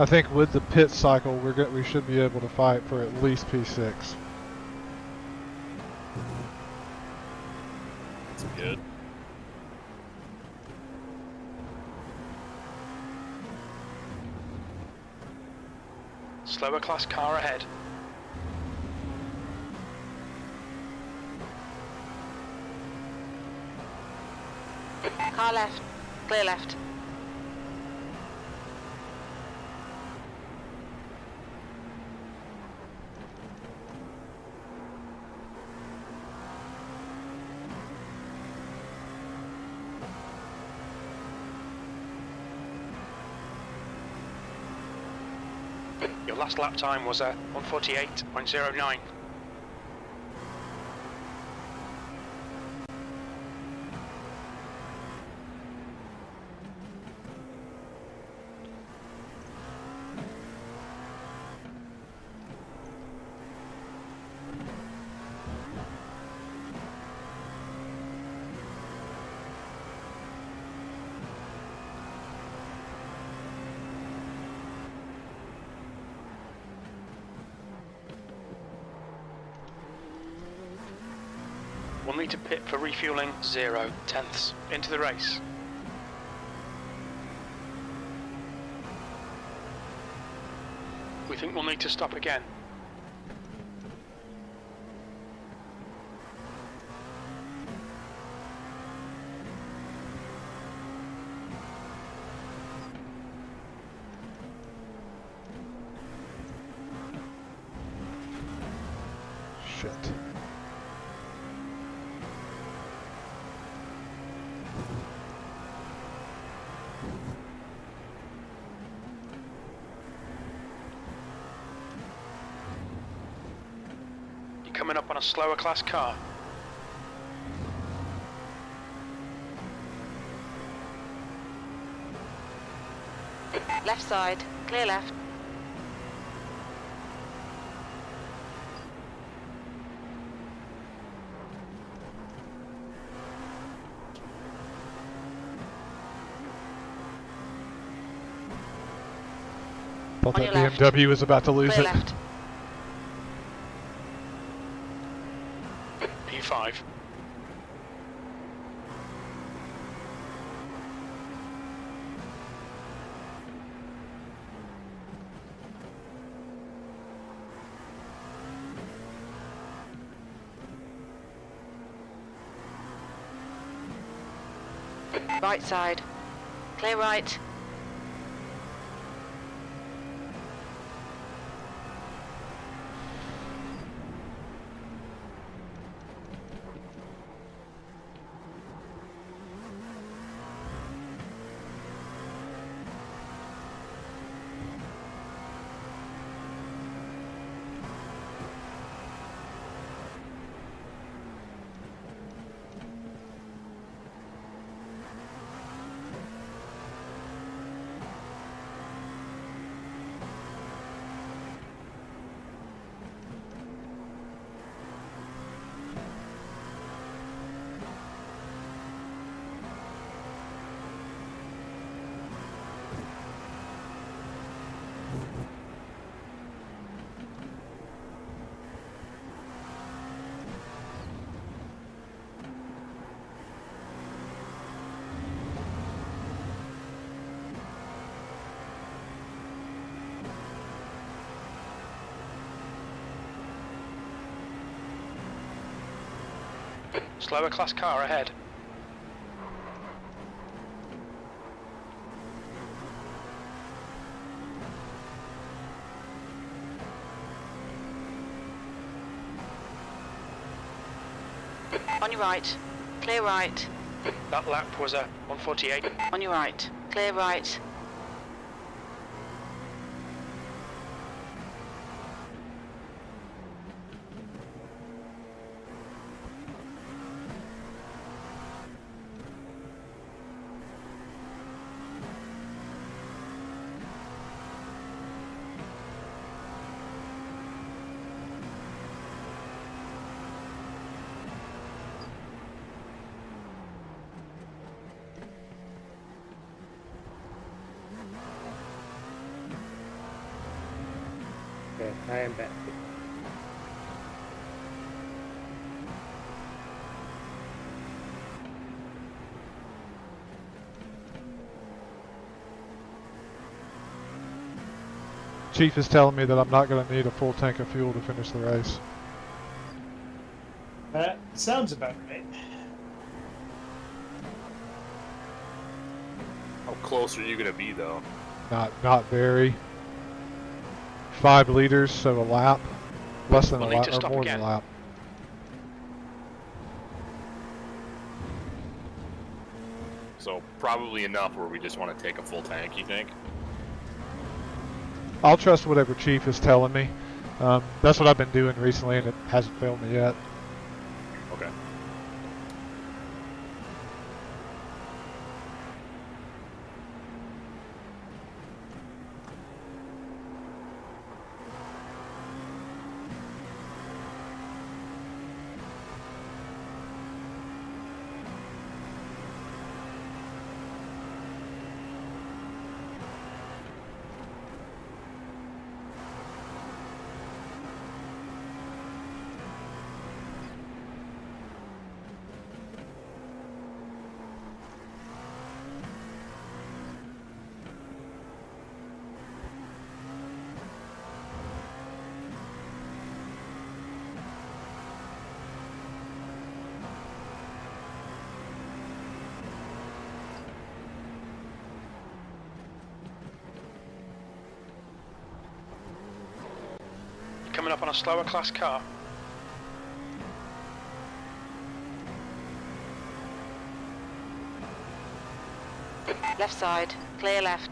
I think with the pit cycle, we should be able to fight for at least P6. That's good. Slower class car ahead. Car left. Clear left. Your last lap time was a 1:48.09. We'll need to pit for refueling 0 tenths into the race. We think we'll need to stop again. Shit. You're coming up on a slower class car. Left side. Clear left. Thought On that your left. BMW was about to lose Clear it. left. P5. Right side. Clear right. Slower class car ahead. On your right. Clear right. That lap was a 1:48. On your right. Clear right. Okay, I am back. Chief is telling me that I'm not going to need a full tank of fuel to finish the race. That sounds about right. How close are you going to be, though? Not very. 5 liters, so a lap. Less than We'll a need lap, to or stop more again. than a lap. So probably enough where we just want to take a full tank, you think? I'll trust whatever Chief is telling me. That's what I've been doing recently, and it hasn't failed me yet. Okay. Coming up on a slower class car. Left side, clear left.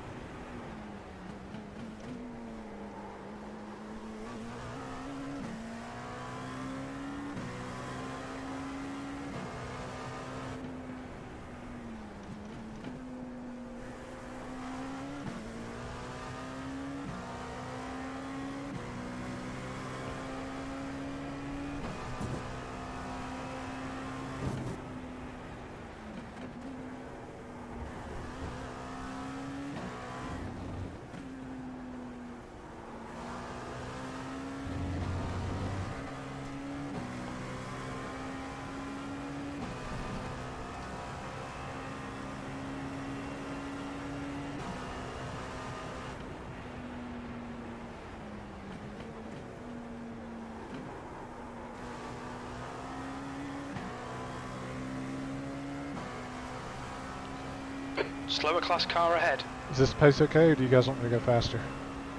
Slower class car ahead. Is this pace okay, or do you guys want me to go faster?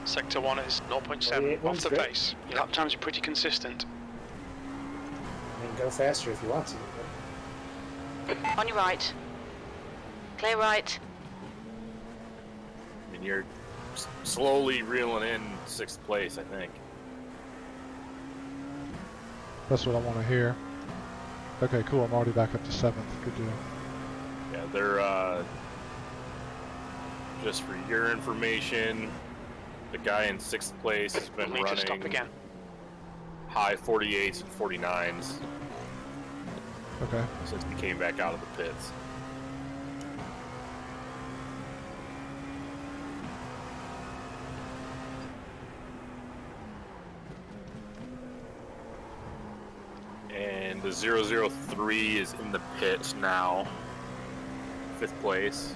Sector 1 is 0.7 off the pace. Your lap times are pretty consistent. I mean, go faster if you want to. But On your right. Clear right. I mean, you're slowly reeling in 6th place, I think. That's what I want to hear. Okay, cool. I'm already back up to 7th. Good deal. Yeah, they're, just for your information, the guy in 6th place has been We'll need to stop running again. high 48s and 49s Okay. since he came back out of the pits. And the 003 is in the pits now. 5th place.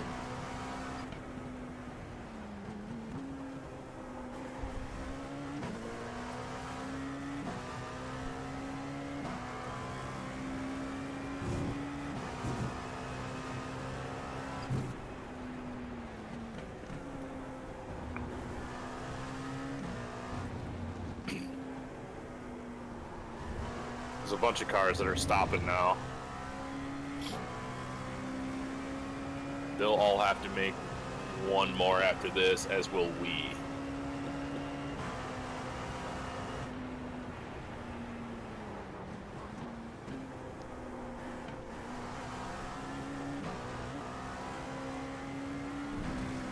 There's a bunch of cars that are stopping now. They'll all have to make one more after this, as will we.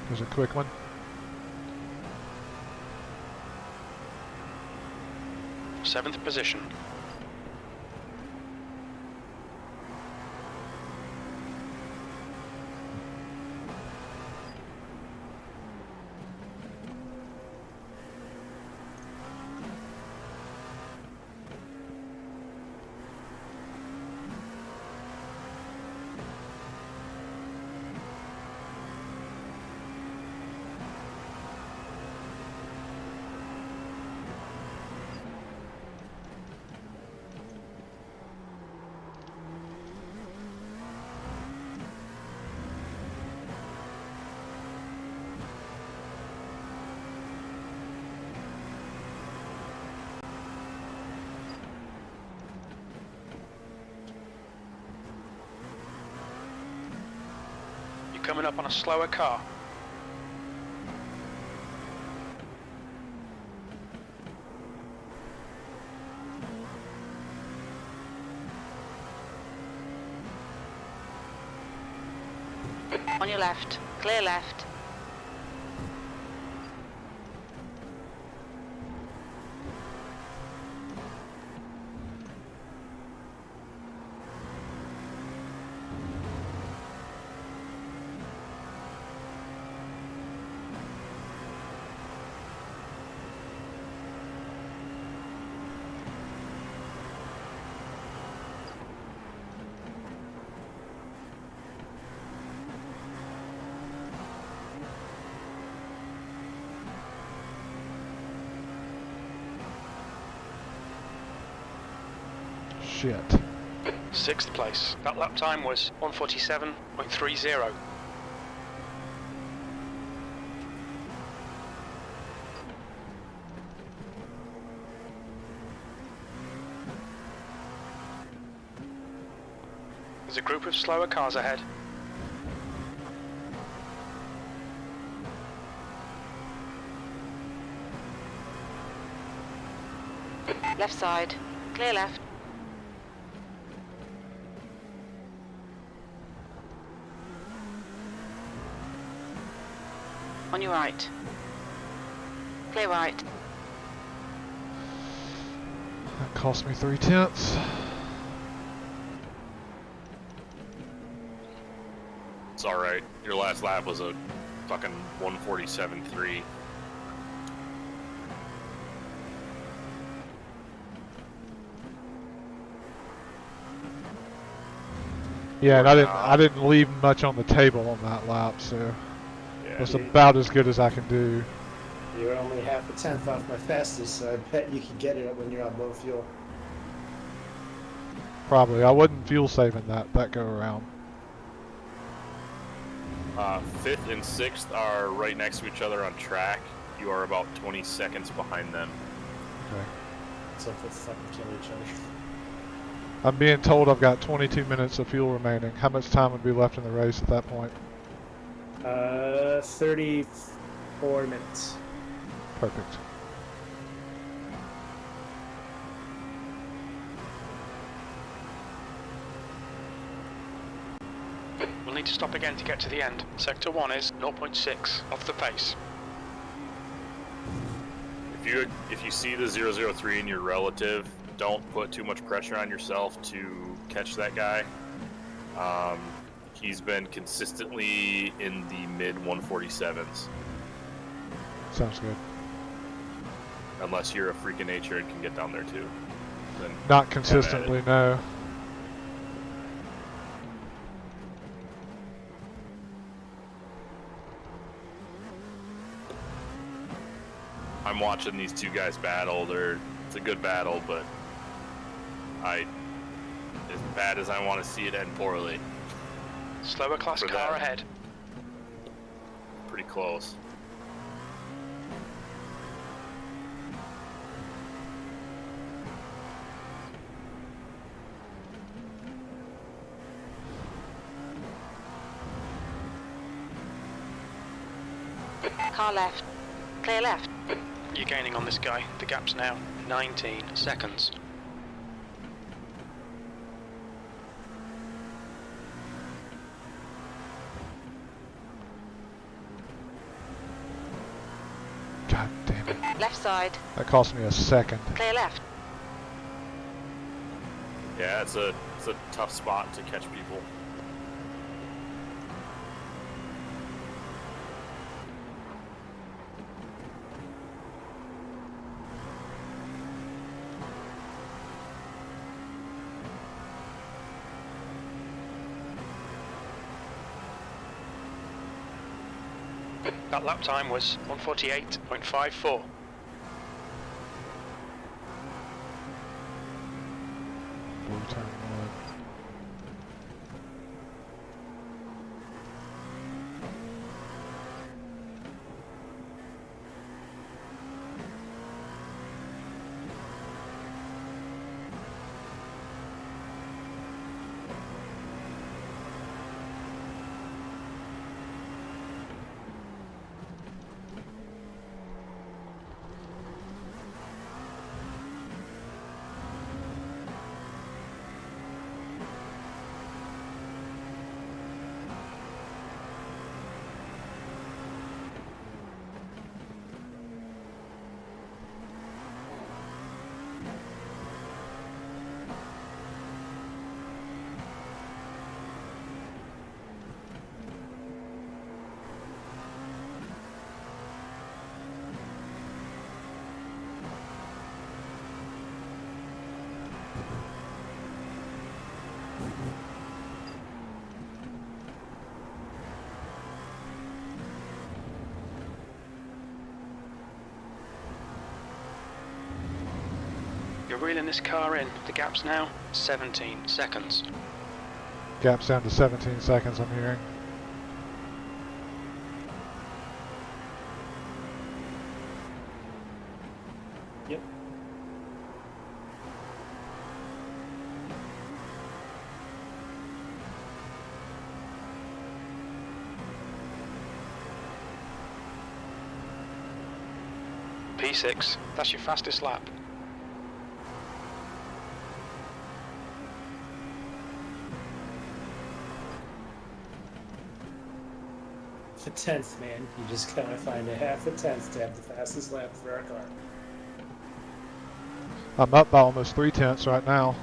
There's a quick one. Seventh position. coming up on a slower car. On your left. Clear left. Shit. 6th place. That lap time was 1:47.30. There's a group of slower cars ahead. Left side. Clear left. On your right. Clear right. That cost me 3/10. It's alright. Your last lap was a fucking 1:47.3. Yeah, and I didn't leave much on the table on that lap, so Yeah. it's about as good as I can do. You're only half a tenth off my fastest, so I bet you can get it when you're on low fuel. Probably. I wasn't fuel saving that go around. 5th and 6th are right next to each other on track. You are about 20 seconds behind them. Okay. So if it's fucking kill each other. I'm being told I've got 22 minutes of fuel remaining. How much time would be left in the race at that point? 34 minutes. Perfect. We'll need to stop again to get to the end. Sector 1 is 0.6 off the pace. If you see the 003 in your relative, don't put too much pressure on yourself to catch that guy. He's been consistently in the mid 147s. Sounds good. Unless you're a freak of nature and can get down there too. Then Not consistently, no. I'm watching these two guys battle. It's a good battle, but as bad as I want to see it end poorly. Slower class For car that. ahead. Pretty close. Car left. Clear left. You're gaining on this guy. The gap's now 19 seconds. God damn it. Left side. That cost me a second. Clear left. Yeah, it's a tough spot to catch people. That lap time was 1:48.54. Blue turn one. You're reeling this car in. The gap's now 17 seconds. Gap's down to 17 seconds, I'm hearing. Yep. P6, that's your fastest lap. A tenth, man. You just gotta find a half a tenth to have the fastest lap for our car. I'm up by almost 3/10 right now.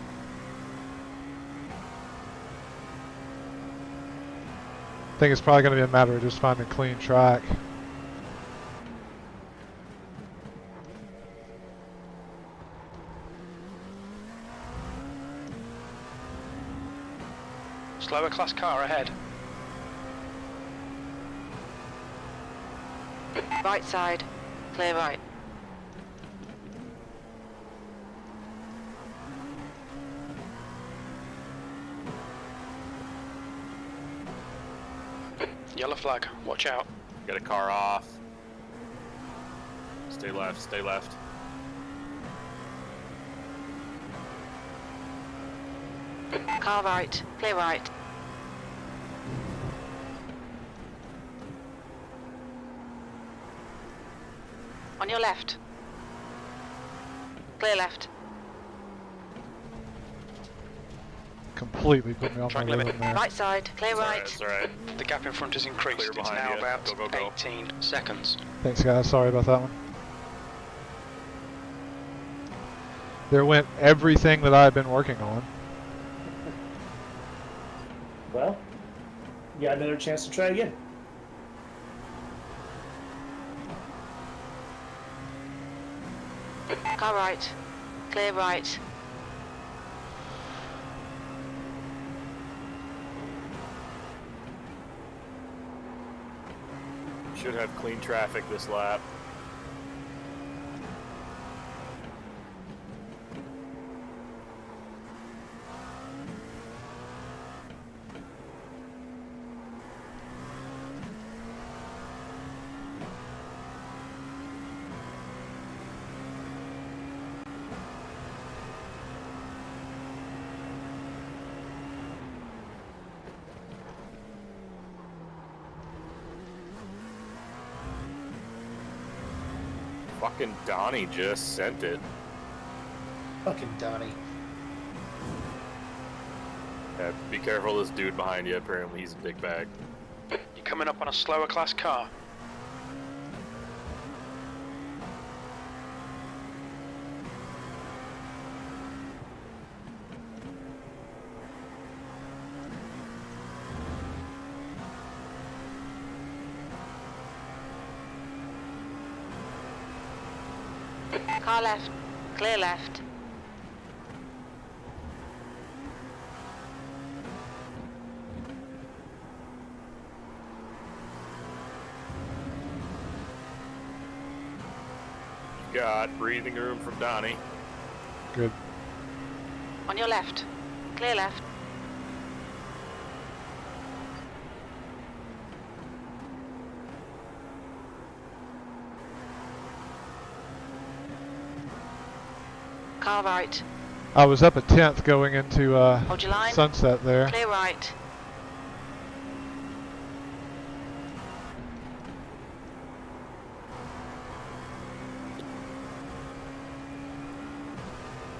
I think it's probably going to be a matter of just finding a clean track. Slower class car ahead. Right side. Clear right. Yellow flag, watch out. Get a car off. Stay left, stay left. Car right. Clear right. On your left. Clear left. Completely put me on my Track limit. rhythm there. Right side. Clear right. It's alright. The gap in front has increased. Clear It's behind now you. about Go, go, go. 18 seconds. Thanks, guys. Sorry about that one. There went everything that I've been working on. Well, you got another chance to try again. Car right. Clear right. Should have clean traffic this lap. Fucking Donnie just sent it. Fucking Donnie. Yeah, be careful of this dude behind you. Apparently he's a big bag. You're coming up on a slower class car. Car left. Clear left. You got breathing room from Donnie. Good. On your left. Clear left. Car right. I was up a 10th going into Hold your line. sunset there. Clear right.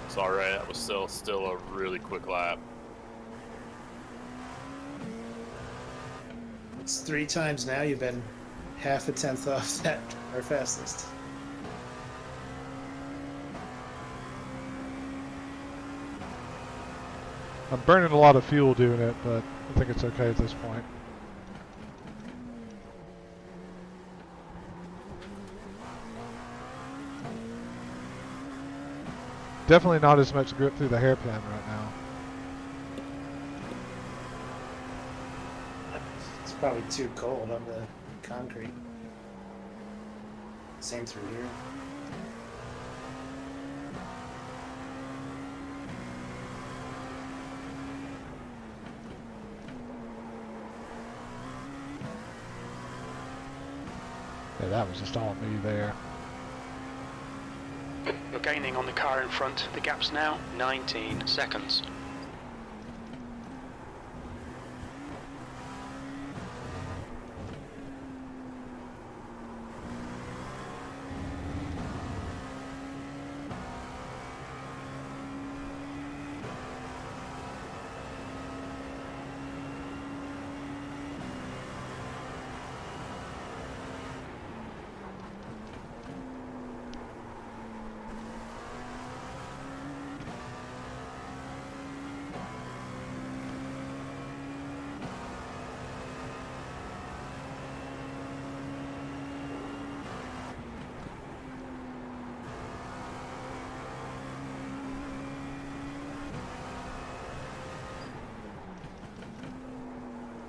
It's alright. That was still a really quick lap. It's 3 times now you've been half a tenth off that our fastest. I'm burning a lot of fuel doing it, but I think it's okay at this point. Definitely not as much grip through the hairpin right now. It's probably too cold on the concrete. Same through here. Okay, that was just all me there. You're gaining on the car in front. The gap's now 19 seconds.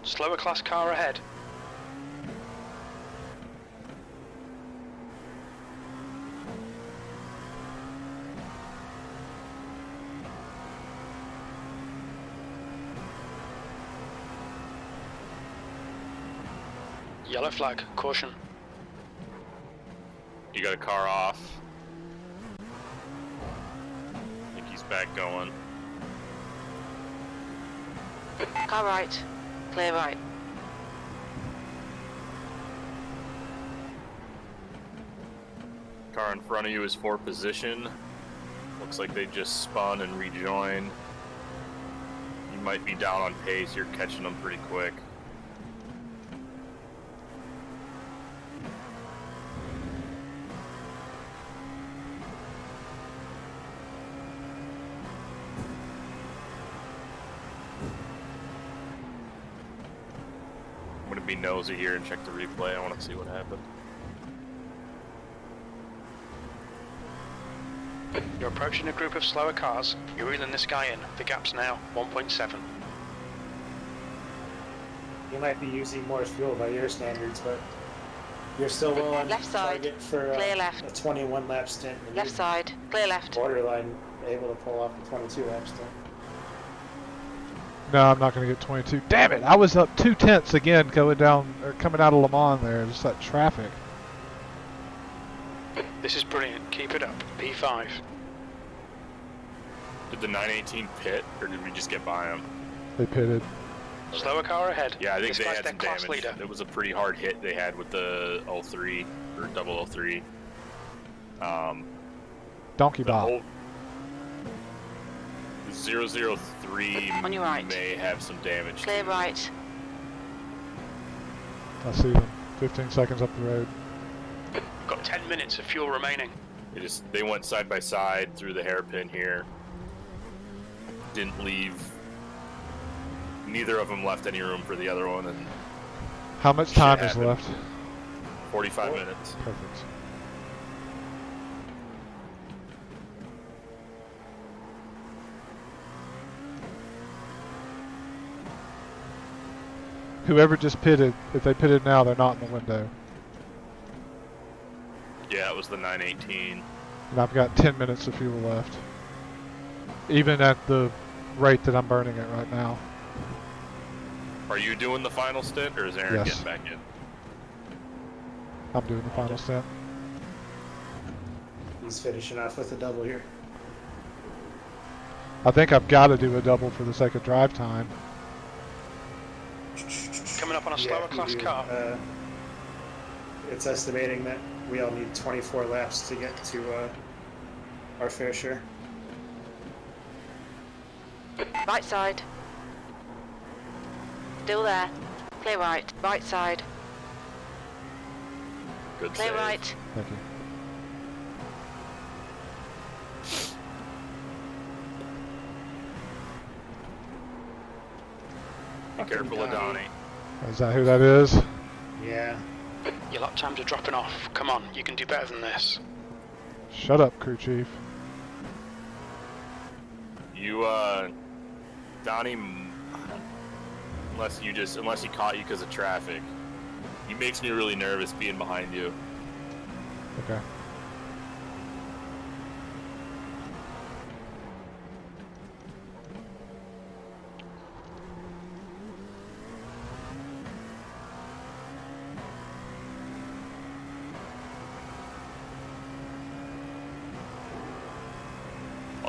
Slower class car ahead. Yellow flag, caution. You got a car off. I think he's back going. Car right. Clear right. Car in front of you is for position. Looks like they just spun and rejoined. You might be down on pace. You're catching them pretty quick. I'm gonna be nosy here and check the replay. I want to see what happened. You're approaching a group of slower cars. You're reeling this guy in. The gap's now 1.7. You might be using more fuel by your standards, but you're still well on Left side. target for Clear left. a 21 lap stint. and Left you're side. Clear left. Borderline able to pull off a 22 lap stint. No, I'm not going to get 22. Damn it! I was up 2/10 again going down or coming out of Le Mans there. Just that traffic. This is brilliant. Keep it up. P5. Did the 918 pit, or did we just get by him? They pitted. Slower car ahead. Yeah, I think This they guy's had their some class damage. leader. It was a pretty hard hit they had with the 03 or 003. Donkey The Bob. whole 003 On your right. may have some damage. Clear too. right. I see them. 15 seconds up the road. Got 10 minutes of fuel remaining. They went side by side through the hairpin here. Didn't leave. Neither of them left any room for the other one, and How much Shit time is happened. left? 45 minutes. Perfect. Whoever just pitted, if they pitted now, they're not in the window. Yeah, it was the 918. And I've got 10 minutes of fuel left. Even at the rate that I'm burning it right now. Are you doing the final stint, or is Aaron Yes. getting back in? I'm doing the final stint. He's finishing off with a double here. I think I've got to do a double for the sake of drive time. Coming up on a slower you class do. car. It's estimating that we all need 24 laps to get to our fair share. Right side. Still there. Clear right. Right side. Good Clear save. right. Thank you. Be careful of Donnie. Is that who that is? Yeah. Your lap times are dropping off. Come on, you can do better than this. Shut up, crew chief. You, Donnie, unless he caught you because of traffic, he makes me really nervous being behind you. Okay.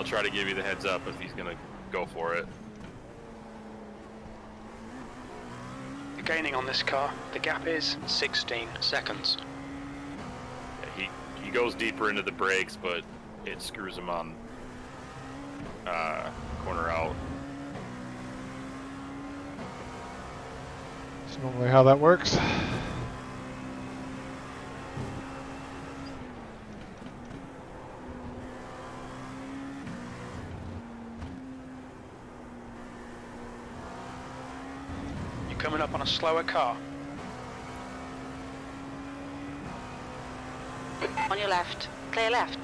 try to give you the heads up if he's gonna go for it. You're gaining on this car. The gap is 16 seconds. Yeah, he goes deeper into the brakes, but it screws him on corner out. That's normally how that works. You're coming up on a slower car. On your left. Clear left.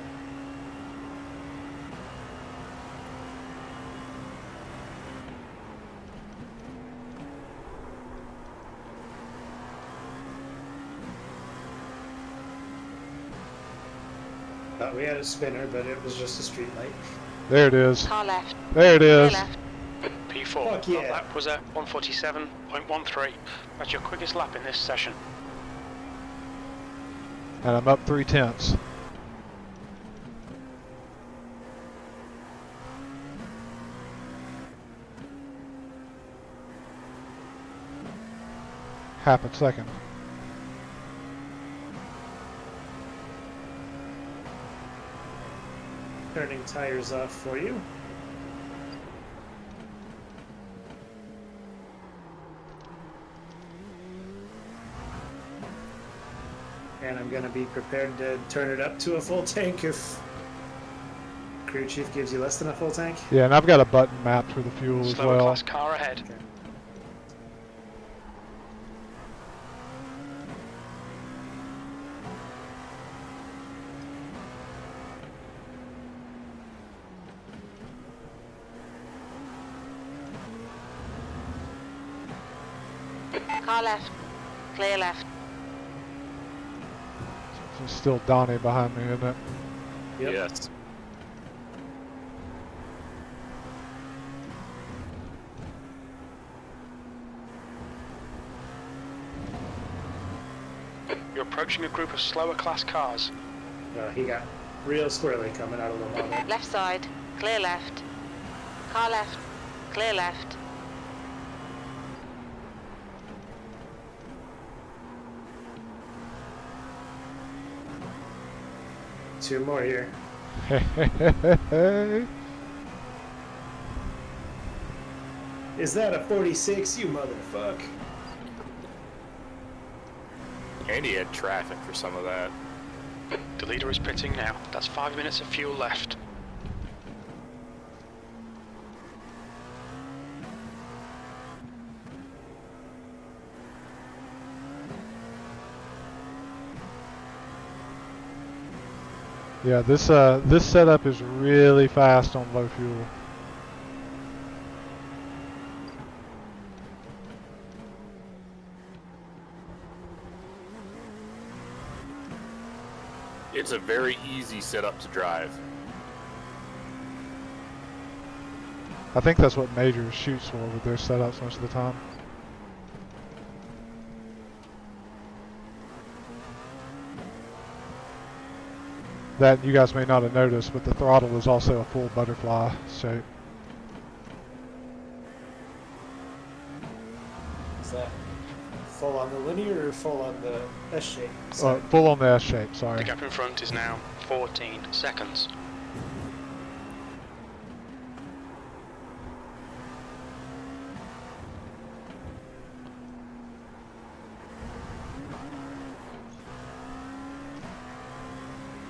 Thought we had a spinner, but it was just a street light. There it is. Car left. There it Clear is. left. P4. Fuck yeah. That lap was at 147.13. That's your quickest lap in this session. And I'm up 3/10. Half a second. Turning tires off for you. And I'm going to be prepared to turn it up to a full tank if crew chief gives you less than a full tank. Yeah, and I've got a button mapped for the fuel as Slower well. class car ahead. Okay. Car left. Clear left. There's still Donnie behind me, isn't it? Yep. Yes. You're approaching a group of slower class cars. He got real squirrely coming out of the wall. Left side. Clear left. Car left. Clear left. Two more here. Is that a 46, you motherfuck? And he had traffic for some of that. The leader is pitting now. That's 5 minutes of fuel left. Yeah, this setup is really fast on low fuel. It's a very easy setup to drive. I think that's what Majors shoots for with their setups most of the time. That you guys may not have noticed, but the throttle is also a full butterfly shape. Is that full on the linear or full on the S shape? Full on the S shape, sorry. The gap in front is now 14 seconds.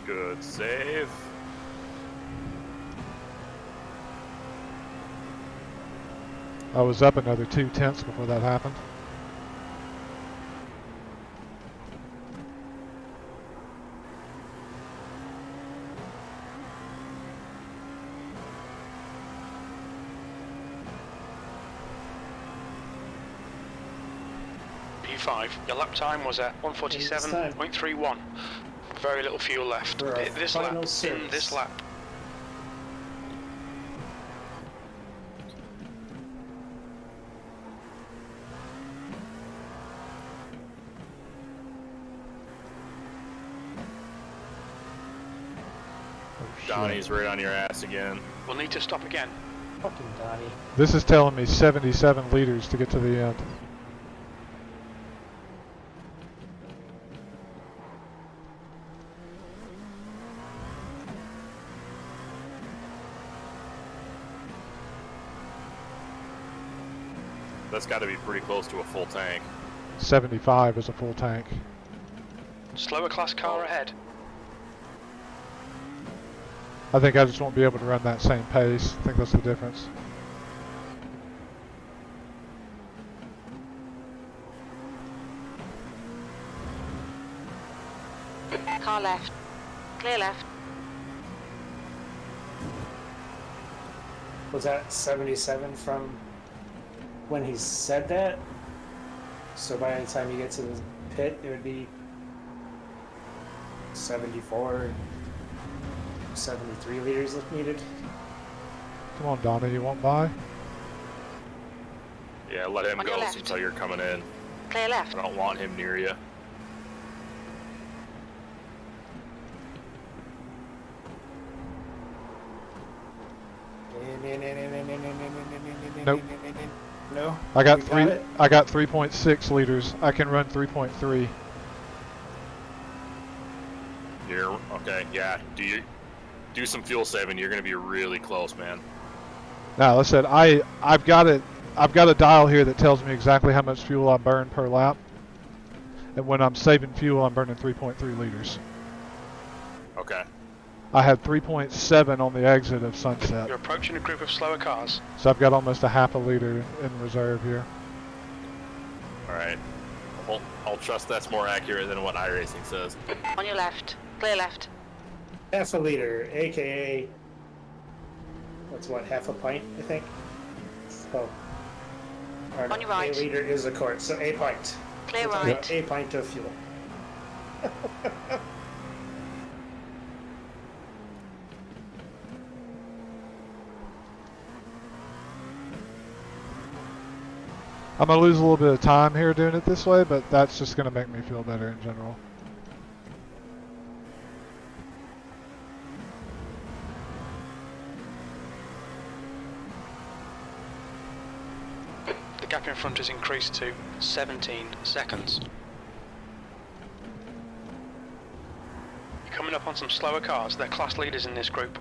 Good save. I was up another 2/10 before that happened. P5, your lap time was at 147.31. Very little fuel left. For our This final lap, service. in this lap. Donnie's right on your ass again. We'll need to stop again. Fucking Donnie. This is telling me 77 liters to get to the end. That's got to be pretty close to a full tank. 75 is a full tank. Slower class car ahead. I think I just won't be able to run that same pace. I think that's the difference. Car left. Clear left. Was that 77 from when he said that? So by the time you get to the pit, it would be 74, 73 liters if needed. Come on, Donna, you won't buy? Yeah, let him On your go left. until you're coming in. Clear left. I don't want him near you. Nope. No. I got You got it? I got 3.6 liters. I can run 3.3. You're okay. Yeah. Do some fuel saving. You're gonna be really close, man. Now, like I said, I've got a dial here that tells me exactly how much fuel I burn per lap. And when I'm saving fuel, I'm burning 3.3 liters. Okay. I had 3.7 on the exit of Sunset. You're approaching a group of slower cars. So I've got almost a half a liter in reserve here. All right. I'll trust that's more accurate than what iRacing says. On your left. Clear left. Half a liter, aka what's what, half a pint, I think. Oh. Or On your right. A liter is a quart, so a pint. Clear We're talking right. about a pint of fuel. I'm going to lose a little bit of time here doing it this way, but that's just going to make me feel better in general. The gap in front has increased to 17 seconds. You're coming up on some slower cars. They're class leaders in this group.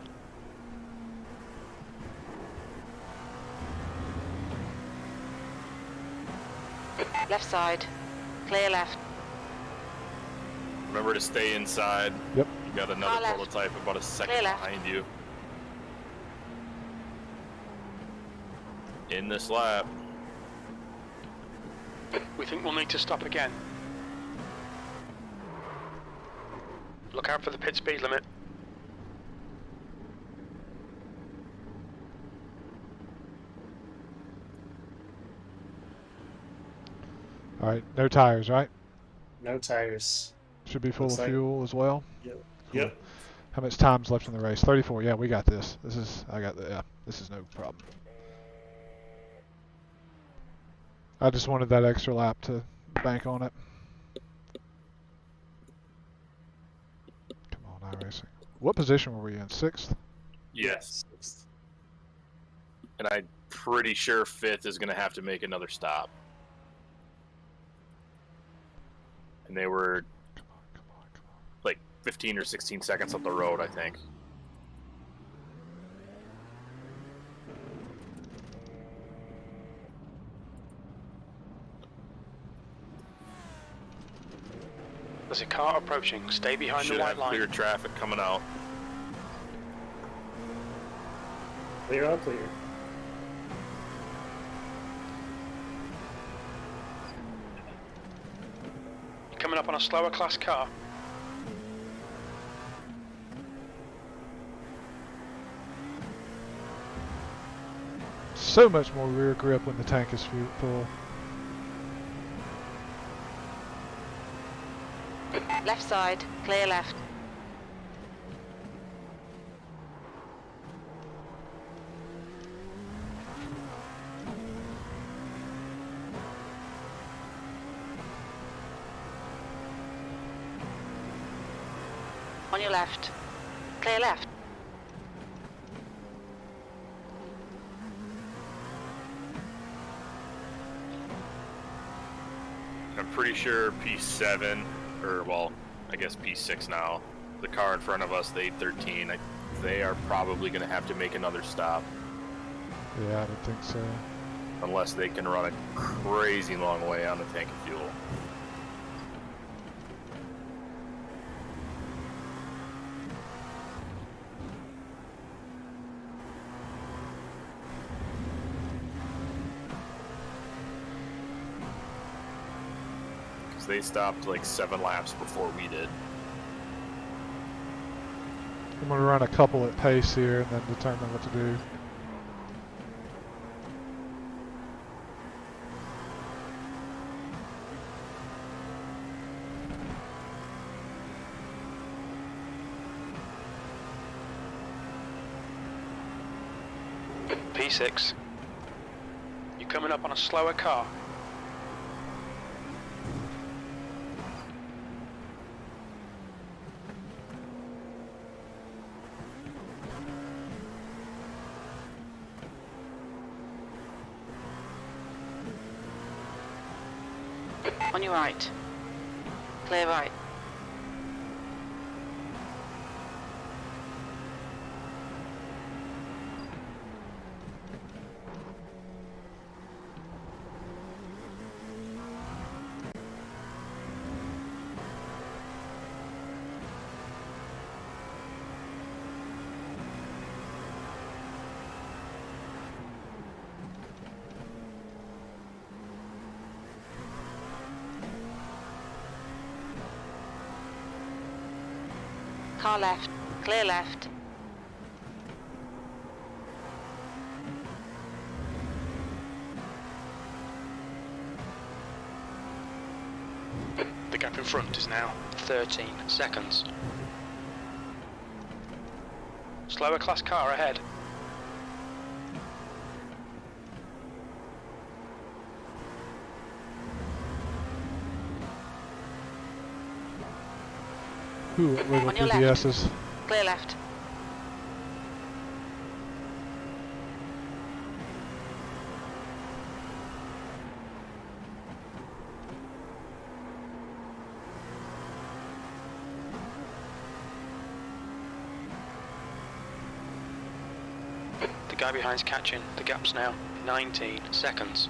Left side. Clear left. Remember to stay inside. Yep. You got another Car left. prototype about a second Clear left. behind you. In this lap. We think we'll need to stop again. Look out for the pit speed limit. All right, no tires, right? No tires. Should be full Looks of like- fuel as well. Yep. Cool. Yep. How much time's left in the race? 34. Yeah, we got this. This is no problem. I just wanted that extra lap to bank on it. Come on, iRacing. What position were we in? 6th? Yes. And I'm pretty sure 5th is going to have to make another stop. And they were Come on. like 15 or 16 seconds up the road, I think. There's a car approaching. Stay behind Should the have white line. clear traffic coming out. Clear, all clear. You're coming up on a slower class car. So much more rear grip when the tank is full. Left side. Clear left. On your left. Clear left. pretty sure P7, or well, I guess P6 now, the car in front of us, the 813, they are probably going to have to make another stop. Yeah, I don't think so. Unless they can run a crazy long way on the tank of fuel. Because they stopped like 7 laps before we did. I'm going to run a couple at pace here and then determine what to do. P6. You're coming up on a slower car. On your right. Clear right. Car left. Clear left. The gap in front is now 13 seconds. Slower class car ahead. Ooh, wiggle On your through left. the S's. Clear left. The guy behind's catching. The gap's now 19 seconds.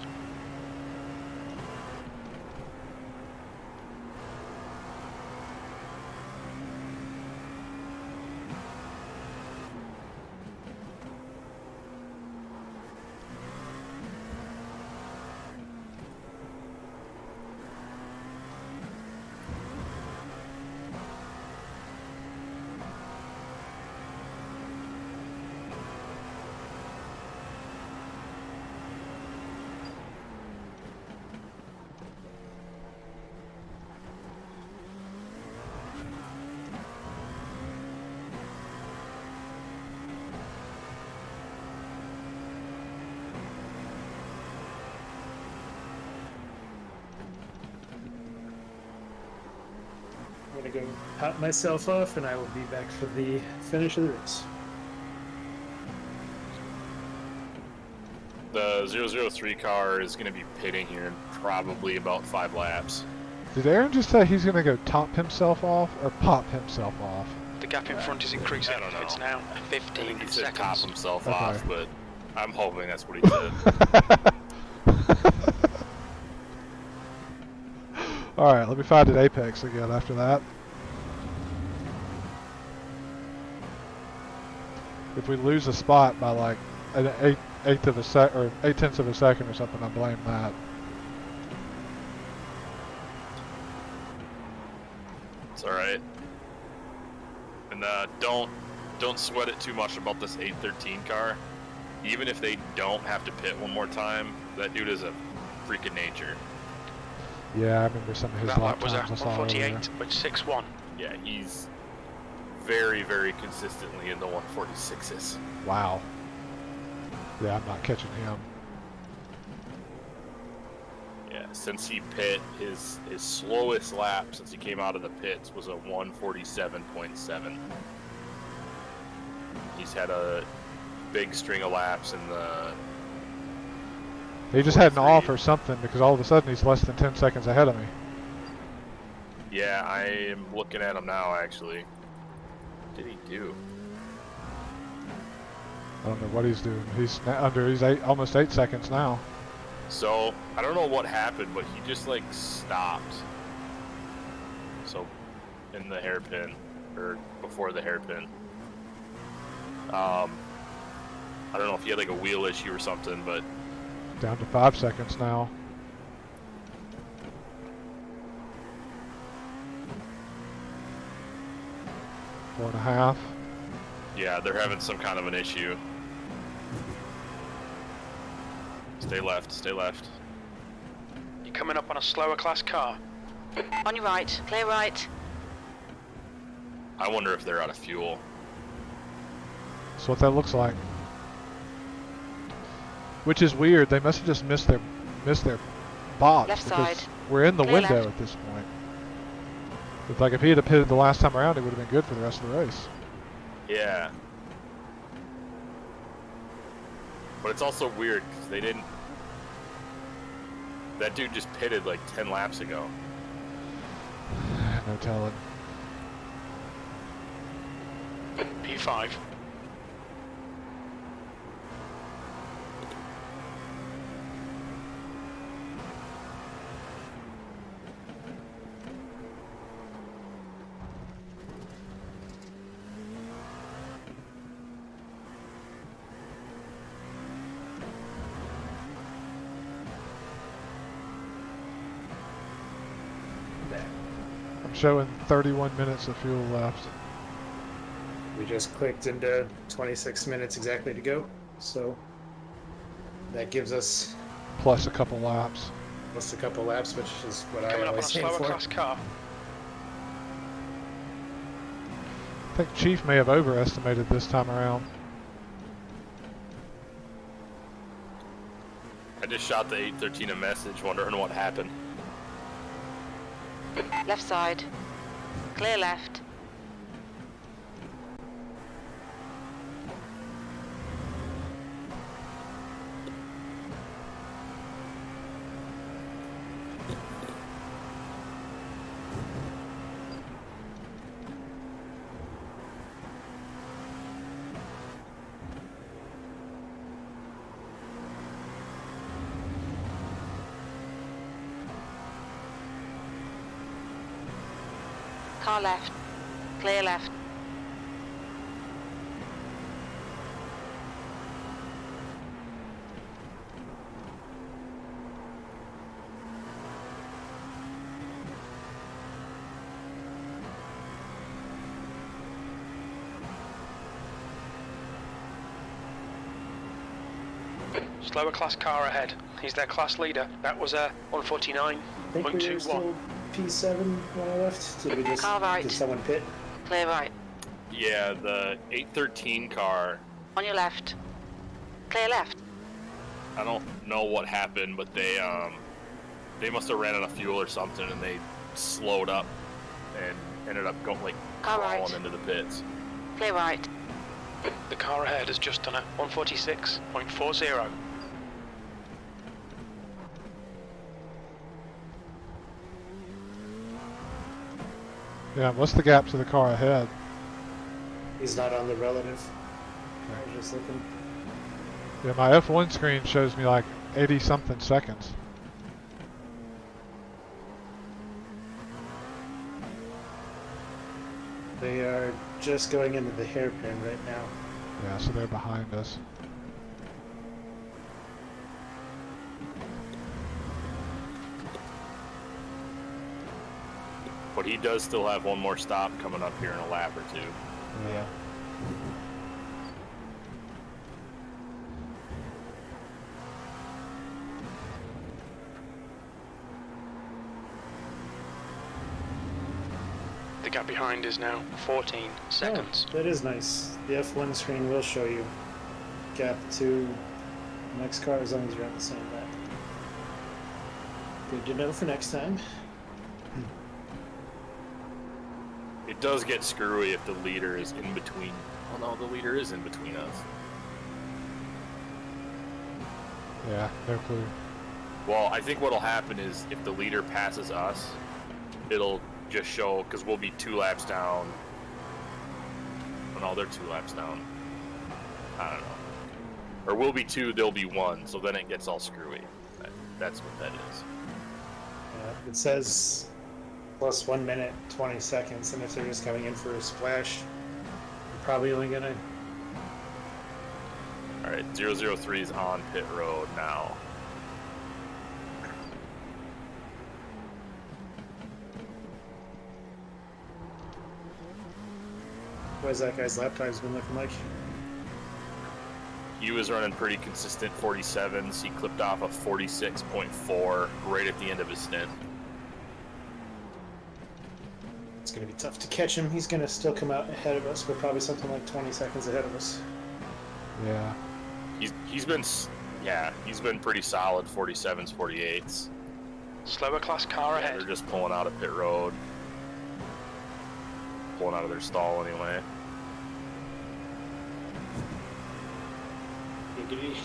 I'm gonna go pop myself off, and I will be back for the finish of the race. The 003 car is going to be pitting here in probably about 5 laps. Did Aaron just say he's going to go top himself off or pop himself off? The gap in front is increasing. I don't know. It's now I 15 think he said seconds. top himself Okay. off, but I'm hoping that's what he said. Alright, let me find an apex again after that. If we lose a spot by like an eighth of a sec or 0.8 of a second or something, I blame that. It's alright. And don't sweat it too much about this 813 car. Even if they don't have to pit one more time, that dude is a freak of nature. Yeah, I remember some of his That lap lap was at times I saw earlier. 148.61. Yeah, he's very, very consistently in the 146s. Wow. Yeah, I'm not catching him. Yeah, since he pit, his slowest lap since he came out of the pits was a 147.7. He's had a big string of laps in the... He just had an 43. off or something because all of a sudden he's less than 10 seconds ahead of me. Yeah, I am looking at him now, actually. What did he do? I don't know what he's doing. He's almost 8 seconds now. So, I don't know what happened, but he just, like, stopped. So, in the hairpin, or before the hairpin. I don't know if he had, like, a wheel issue or something, but... Down to 5 seconds now. Four and a half. Yeah, they're having some kind of an issue. Stay left, stay left. You're coming up on a slower class car. On your right. Clear right. I wonder if they're out of fuel. That's what that looks like. Which is weird. They must have just missed their box. Left because side. we're in the Clear window left. at this point. It's like if he had pitted the last time around, it would have been good for the rest of the race. Yeah. But it's also weird, because they didn't... That dude just pitted like 10 laps ago. No telling. P5. I'm showing 31 minutes of fuel left. We just clicked into 26 minutes exactly to go. So that gives us Plus a couple laps. just a couple laps, which is what I Coming up on a always aim slower for. class car. I think Chief may have overestimated this time around. I just shot the 813 a message, wondering what happened. Left side. Clear left. Car left. Clear left. Slower class car ahead. He's their class leader. That was a I think we were 149.21. still P7 when I left. Did we just Car right. did someone pit? Clear right. Yeah, the 813 car, On your left. Clear left. I don't know what happened, but they must have ran out of fuel or something, and they slowed up and ended up going like Car crawling right. into the pits. Clear right. The car ahead has just done a 146.40. Yeah, what's the gap to the car ahead? He's not on the relative. I was just looking. Yeah, my F1 screen shows me like 80 something seconds. They are just going into the hairpin right now. Yeah, so they're behind us. But he does still have one more stop coming up here in a lap or two. Yeah. The gap behind is now 14 seconds. Oh, that is nice. The F1 screen will show you gap to the next car as long as you're on the same lap. Good to know for next time. It does get screwy if the leader is in between. Well, no, the leader is in between us. Yeah, no clue. Well, I think what'll happen is if the leader passes us, it'll just show, because we'll be 2 laps down. Oh, no, they're 2 laps down. I don't know. Or we'll be 2, they'll be 1, so then it gets all screwy. That's what that is. Yeah, it says plus 1 minute, 20 seconds, and if they're just coming in for a splash, they're probably only gonna... Alright, 003 is on pit road now. What has that guy's lap times been looking like? He was running pretty consistent 47s. He clipped off a 46.4 right at the end of his stint. It's going to be tough to catch him. He's going to still come out ahead of us, but probably something like 20 seconds ahead of us. Yeah. He's been pretty solid 47s, 48s. Slower class car Yeah, ahead. they're just pulling out of pit road. Pulling out of their stall anyway. Giggity.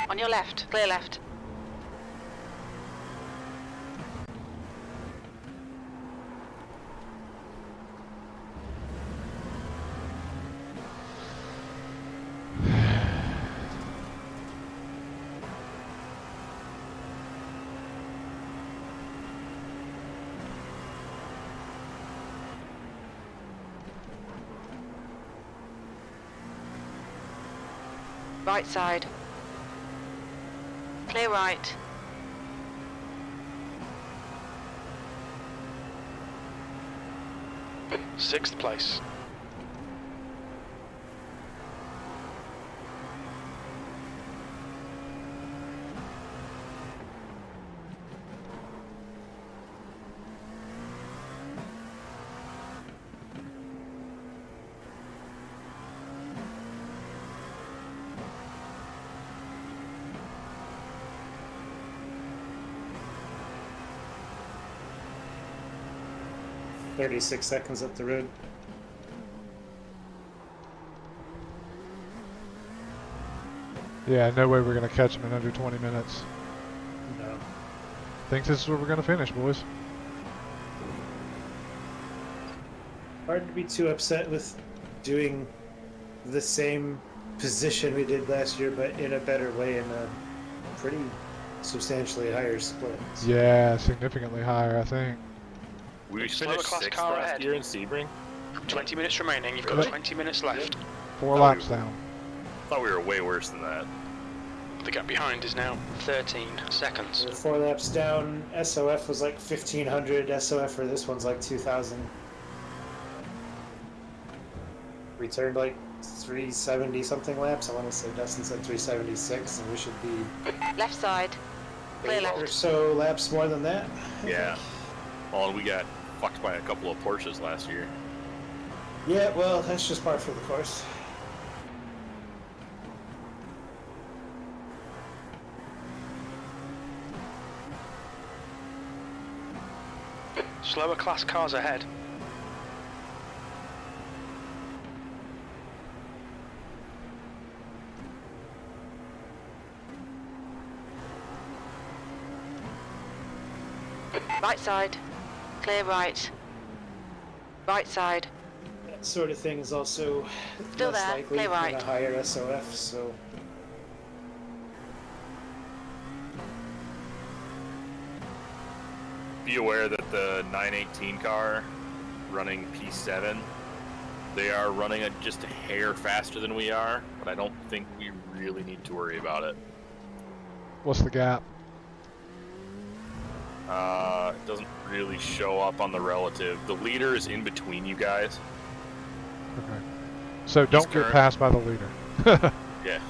On your left, clear left. Right side. Clear right. Sixth place. $36 seconds up the road. Yeah, no way we're going to catch him in under 20 minutes. No. Think this is where we're going to finish, boys. Hard to be too upset with doing the same position we did last year, but in a better way in a pretty substantially higher split. Yeah, significantly higher, I think. We Slower finished class 6th car last ahead. year in Sebring. 20 minutes remaining. You've got Really? 20 minutes left. 4 Oh, laps we- down. I thought we were way worse than that. The gap behind is now 13 seconds. We're 4 laps down. SOF was like 1500. SOF for this one's like 2000. We turned like 370 something laps. I want to say Dustin said 376, and we should be Left side. Clear 8 or left. so laps more than that. I Yeah. think. Well, we got fucked by a couple of Porsches last year. Yeah, well, that's just par for the course. Slower class cars ahead. Right side. Clear right. Right side. That sort of thing is also Still less there, likely clear in right. a higher SOF, so Be aware that the 918 car running P7, they are running it just a hair faster than we are, but I don't think we really need to worry about it. What's the gap? It doesn't really show up on the relative. The leader is in between you guys. Okay. So don't get current- passed by the leader. Yeah.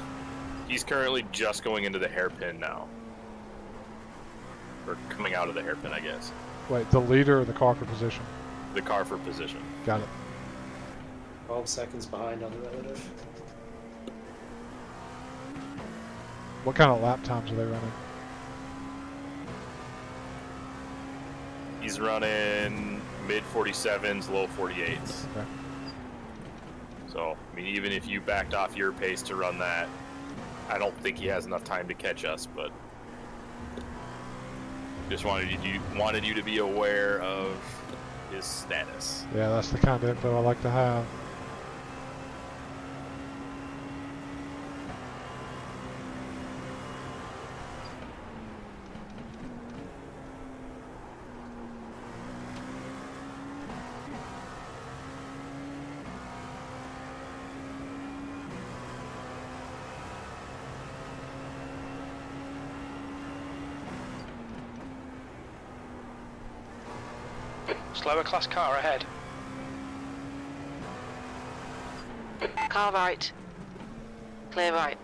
He's currently just going into the hairpin now. Or coming out of the hairpin, I guess. Wait, the leader or the car for position? The car for position. Got it. 12 seconds behind on the relative. What kind of lap times are they running? He's running mid 47s, low 48s. Okay. So, I mean, even if you backed off your pace to run that, I don't think he has enough time to catch us, but Just wanted you to be aware of his status. Yeah, that's the kind of info I like to have. Slower class car ahead. Car right. Clear right.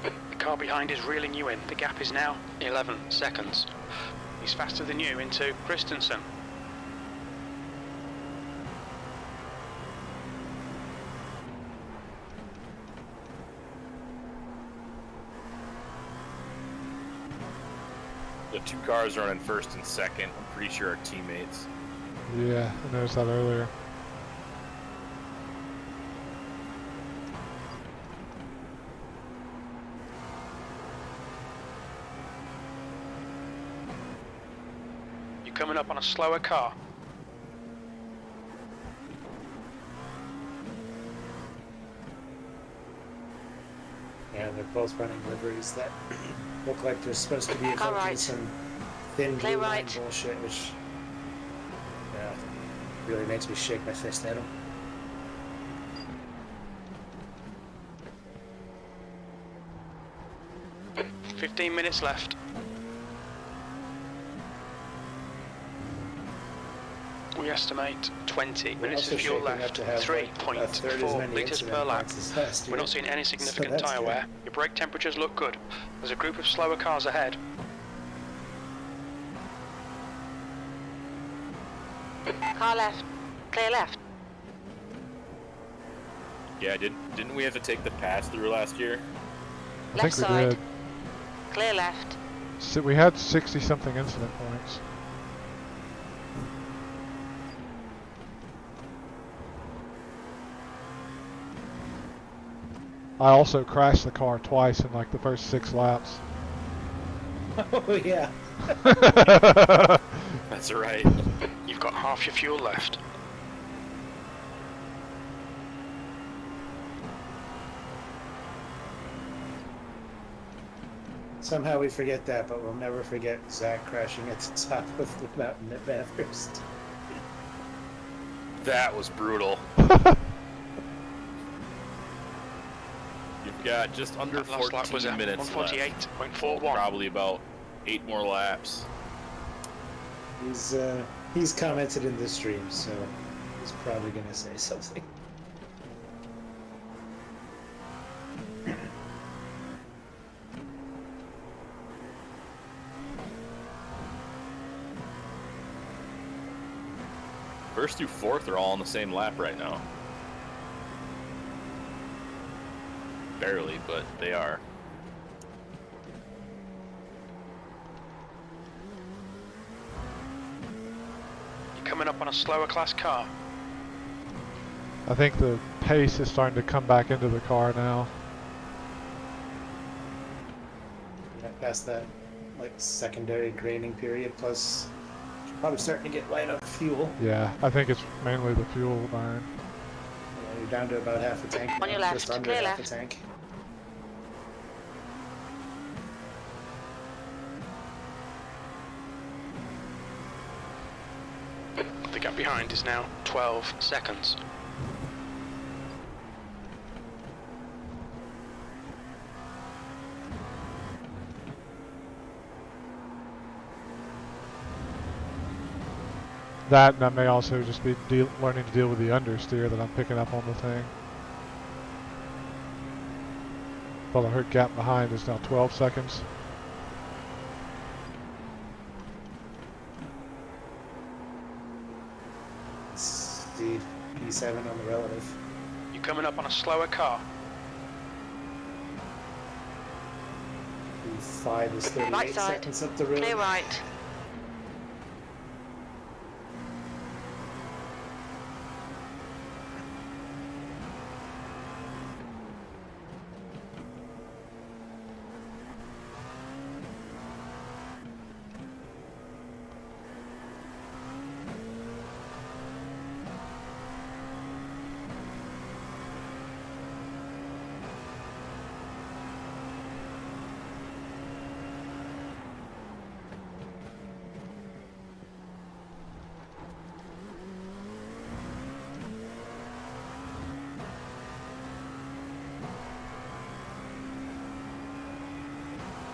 The car behind is reeling you in. The gap is now 11 seconds. He's faster than you into Christensen. The two cars running first and second, I'm pretty sure are teammates. Yeah, I noticed that earlier. You're coming up on a slower car. Yeah, they're both running liveries that look like they're supposed to be Car evoking right. some thin Clear blue line right. bullshit, which really makes me shake my fist at them. "15 minutes left. We estimate 20 We're minutes also of fuel shaping up left. to have, like, a third as 3.4 many litres incident per lap. points as last We're year. not seeing any significant that's tyre good. wear. Your brake temperatures look good. There's a group of slower cars ahead. Car left. Clear left. Yeah, didn't we have to take the pass through last year? I Left think we side. did. Clear left. So we had 60-something incident points. I also crashed the car twice in like the first 6 laps. Oh yeah. That's right. You've got half your fuel left. Somehow we forget that, but we'll never forget Zach crashing at the top of the mountain at Bathurst. That was brutal. You've got just under That last lap was 14 minutes left. 148.41. Probably about 8 more laps. He's commented in the stream, so he's probably gonna say something. First through fourth are all on the same lap right now. Barely, but they are. You're coming up on a slower class car. I think the pace is starting to come back into the car now. Yeah, past that like secondary graining period, plus probably starting to get light on fuel. Yeah, I think it's mainly the fuel burn. Yeah. down to about half a tank. On now, your left, just under clear half left. a tank. The gap behind is now 12 seconds. That may also just be learning to deal with the understeer that I'm picking up on the thing. Well, I heard gap behind is now 12 seconds. It's the P7 on the relative. You're coming up on a slower car. P5 is 38 Right side. seconds up the road. Clear right.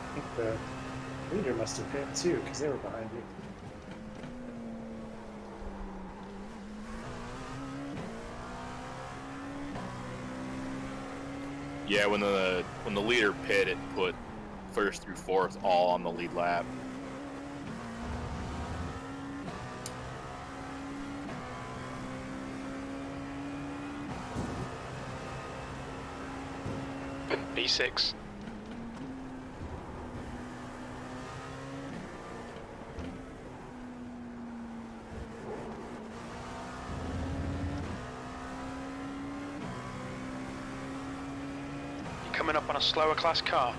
I think the leader must have hit too, because they were behind me. Yeah, when the leader pit, it put first through fourth all on the lead lap. B6. You're coming up on a slower class car.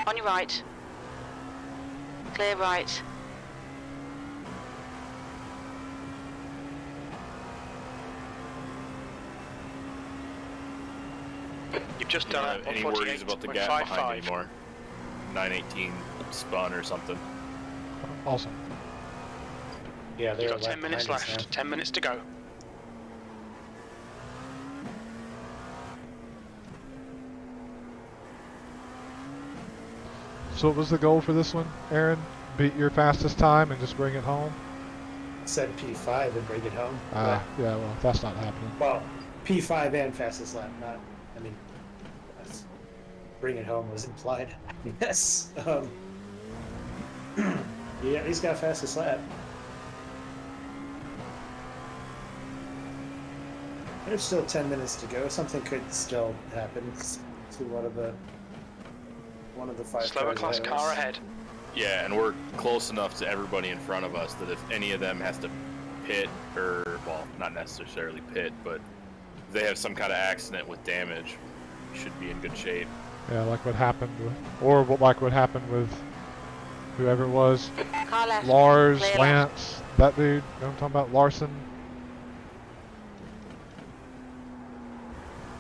On your right. Clear right. You've just You don't done have any worries about the gap behind 148.55. anymore. 918 spun or something. Awesome. Yeah, they're You've got a lap 10 minutes behind us left. 10 minutes to go. So what was the goal for this one, Aaron? Beat your fastest time and just bring it home? now. Said P5 and bring it home. Yeah, well, that's not happening. Well, P5 and fastest lap, not. I mean, bring it home was implied. Yes. Yeah, he's got fastest lap. There's still 10 minutes to go. Something could still happen to one of the five Slower cars class ahead of car us. ahead. Yeah, and we're close enough to everybody in front of us that if any of them has to pit, or, well, not necessarily pit, but if they have some kind of accident with damage, we should be in good shape. Yeah, like what happened with, or like what happened with whoever it was. Car left. Lars, Clear left. Lance, that dude, you know what I'm talking about? Larson.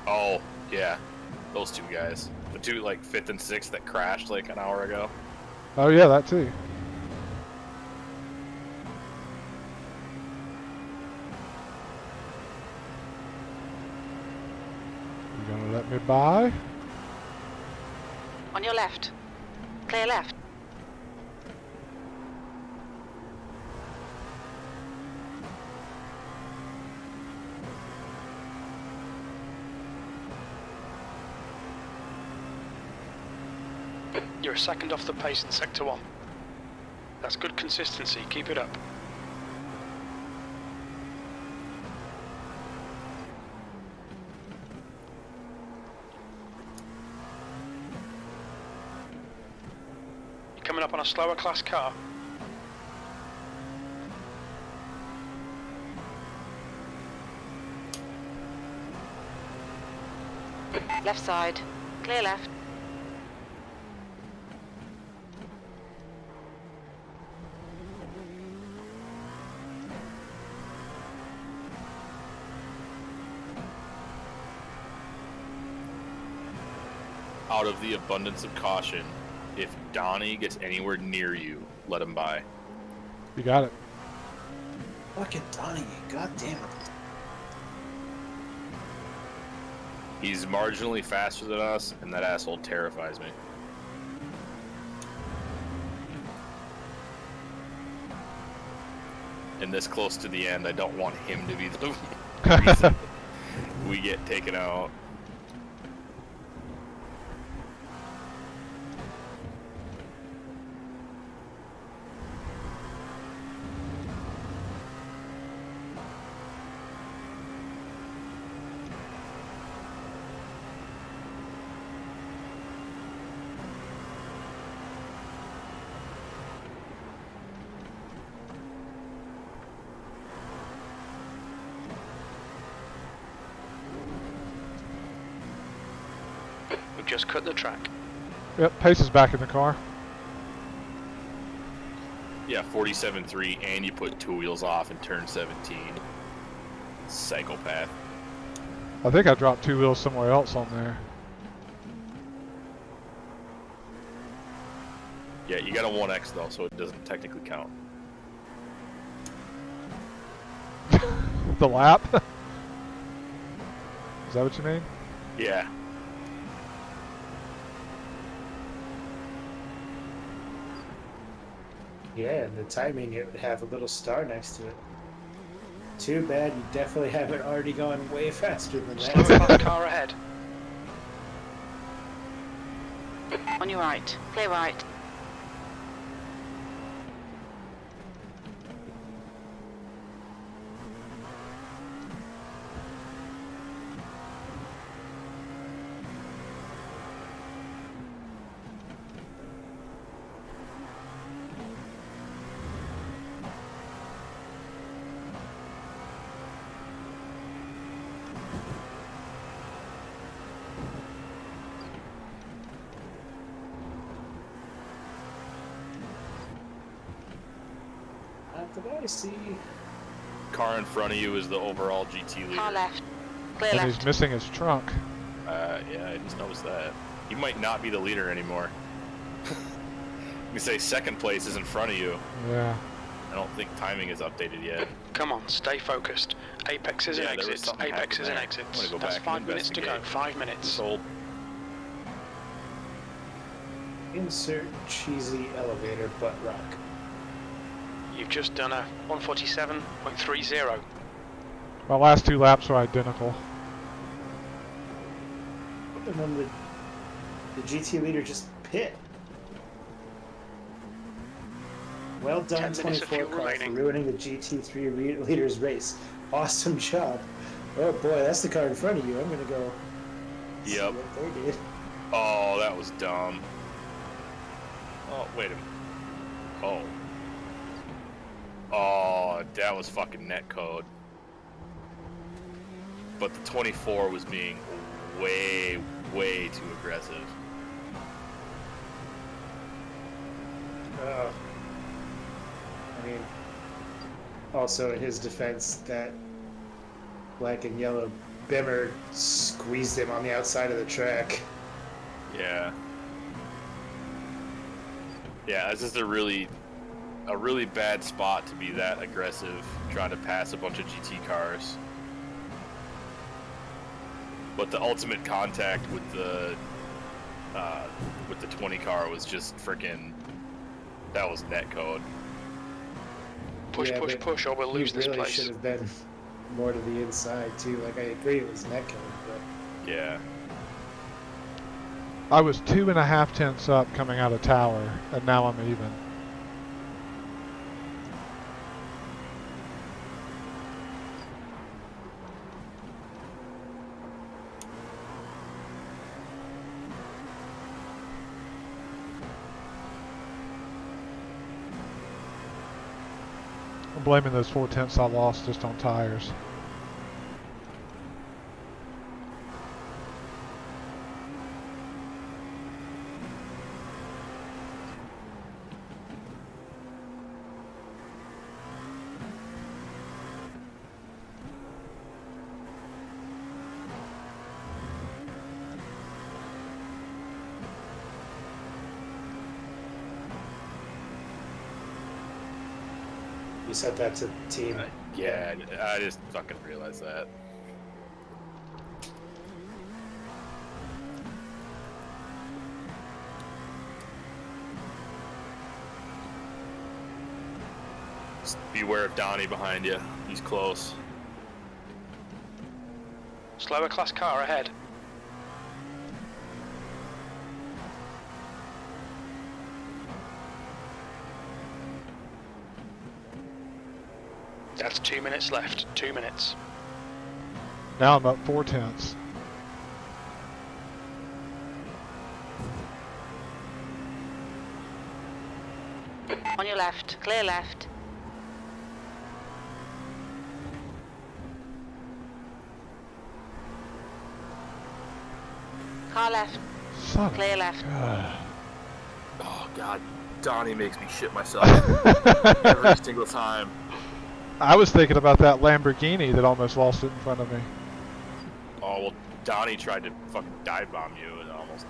Oh, yeah, those two guys. The two, like, 5th and 6th that crashed, like, an hour ago. Oh yeah, that too. You gonna let me by? On your left. Clear left. You're a second off the pace in Sector 1. That's good consistency. Keep it up. You're coming up on a slower class car. Left side. Clear left. out of the abundance of caution, if Donnie gets anywhere near you, let him by. You got it. Fucking Donnie, god damn it. He's marginally faster than us, and that asshole terrifies me. And this close to the end, I don't want him to be the reason we get taken out. We've just cut the track. Yep, Pace is back in the car. Yeah, 47.3, and you put 2 wheels off in turn 17. Psychopath. I think I dropped 2 wheels somewhere else on there. Yeah, you got a 1X though, so it doesn't technically count. The lap? Is that what you mean? Yeah. Yeah, and the timing, it would have a little star next to it. Too bad you definitely haven't already gone way faster than Slow that. it by the car ahead. On your right. Clear right. Not that I see. Car in front of you is the overall GT leader. Car left. Clear And left. he's missing his trunk. Yeah, I just noticed that. He might not be the leader anymore. You say second place is in front of you. Yeah. I don't think timing is updated yet. Come on, stay focused. Apexes and Yeah, there was exits. something Apexes and happened there. I'm exits. gonna go That's back 5 and minutes to go. investigate. 5 minutes. Sold. Insert cheesy elevator butt rock. You've just done a 147.30. My last 2 laps were identical. And then the GT leader just pit. Well done, 10 minutes of 24 fuel car, for remaining. ruining the GT3 leader's race. Awesome job. Oh boy, that's the car in front of you. I'm gonna go see Yep. what they did. Oh, that was dumb. Oh, wait a minute. Oh. Oh, that was fucking net code. But the 24 was being way, way too aggressive. I mean, also in his defense, that black and yellow Bimmer squeezed him on the outside of the track. Yeah. Yeah, this is a really bad spot to be that aggressive, trying to pass a bunch of GT cars. But the ultimate contact with the 20 car was just freaking. That was net code. Push, Yeah, push, but push, or we'll lose He this really place. should have been more to the inside too. Like, I agree it was neck killing, but Yeah. I was 2.5 tenths up coming out of tower, and now I'm even. I'm blaming those 4 tenths I lost just on tires. You said that to the team. Yeah, I just fucking realized that. Just beware of Donnie behind you. He's close. Slower class car ahead. That's 2 minutes left. 2 minutes. Now I'm up 4/10. On your left. Clear left. Car left. Son of Clear left. God. Oh god, Donnie makes me shit myself every single time. I was thinking about that Lamborghini that almost lost it in front of me. Oh well, Donnie tried to fucking dive bomb you and almost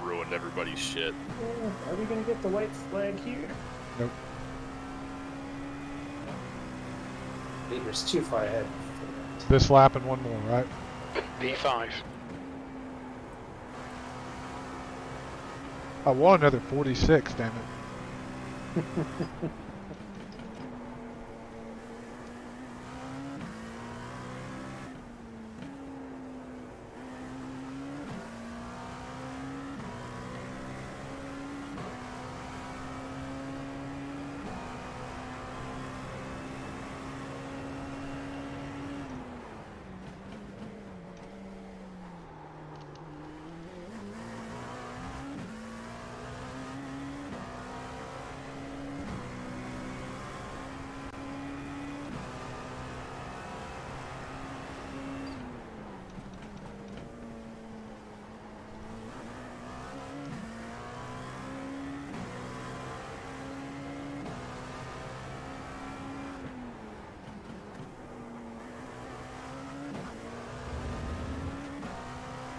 ruined everybody's shit. Are we gonna get the white flag here? Nope. Beaver's too far ahead. This lap and one more, right? P5. I won another 46, damn it.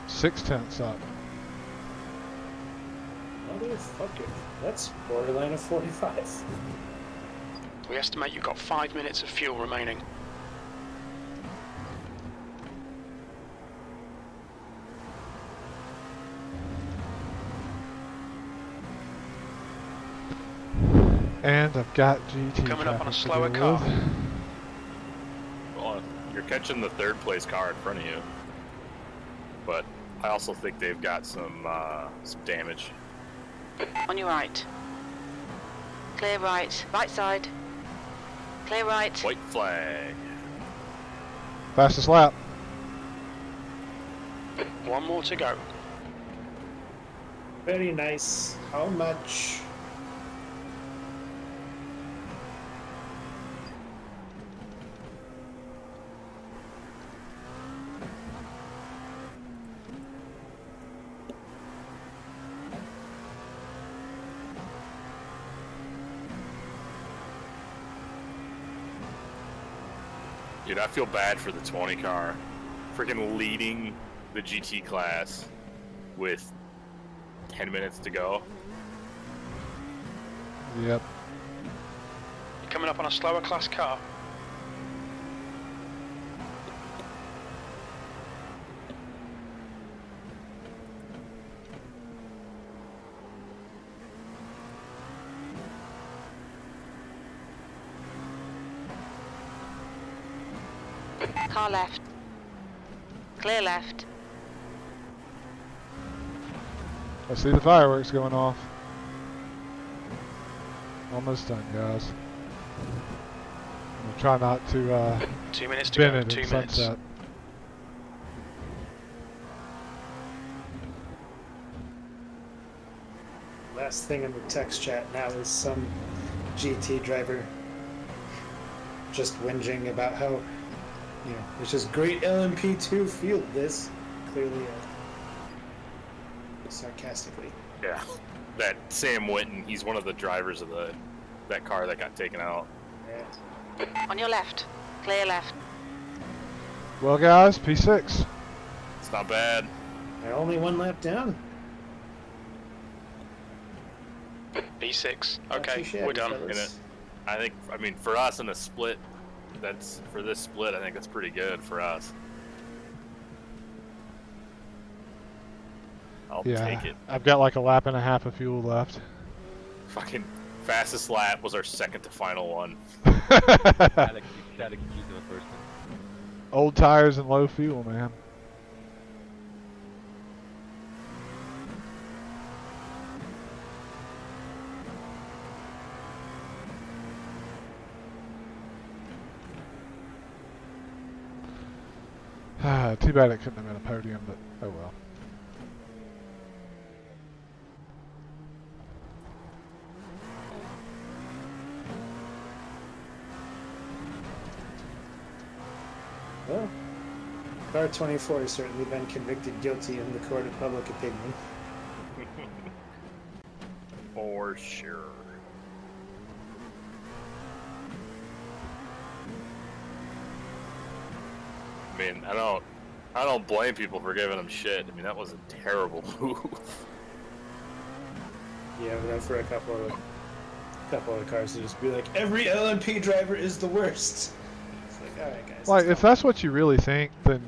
Six tenths up. Motherfucker. That's borderline of 45. We estimate you've got 5 minutes of fuel remaining. And I've got GT Coming up on a traffic to slower deal car. with. Well, you're catching the third place car in front of you, but I also think they've got some damage. On your right. Clear right. Right side. Clear right. White flag. Fastest lap. One more to go. Very nice. How much? Dude, I feel bad for the 20 car. Freaking leading the GT class with 10 minutes to go. Yep. You're coming up on a slower class car. Car left. Clear left. I see the fireworks going off. Almost done, guys. I'm gonna try not to 2 minutes to spin go. it 2 in minutes. sunset. Last thing in the text chat now is some GT driver just whinging about how, it's just great LMP2 field this. Clearly, sarcastically. Yeah. That Sam Winton, he's one of the drivers of that car that got taken out. Yeah. On your left. Clear left. Well, guys, P6. It's not bad. They're only one lap down. B6. Not too Okay, shabby, we're done. fellas. In it. I mean, for us in a split, for this split, I think that's pretty good for us. I'll take it. I've got like a lap and a half of fuel left. Fucking fastest lap was our second to final one. Gotta keep using the first one. Old tires and low fuel, man. Too bad it couldn't have been a podium, but oh well. Well, Car 24 has certainly been convicted guilty in the court of public opinion. For sure. I mean, I don't blame people for giving him shit. I mean, that was a terrible move. Yeah, but for a couple of cars to just be like, every LMP driver is the worst. It's like, all right, guys. Like, if that's what you really think, then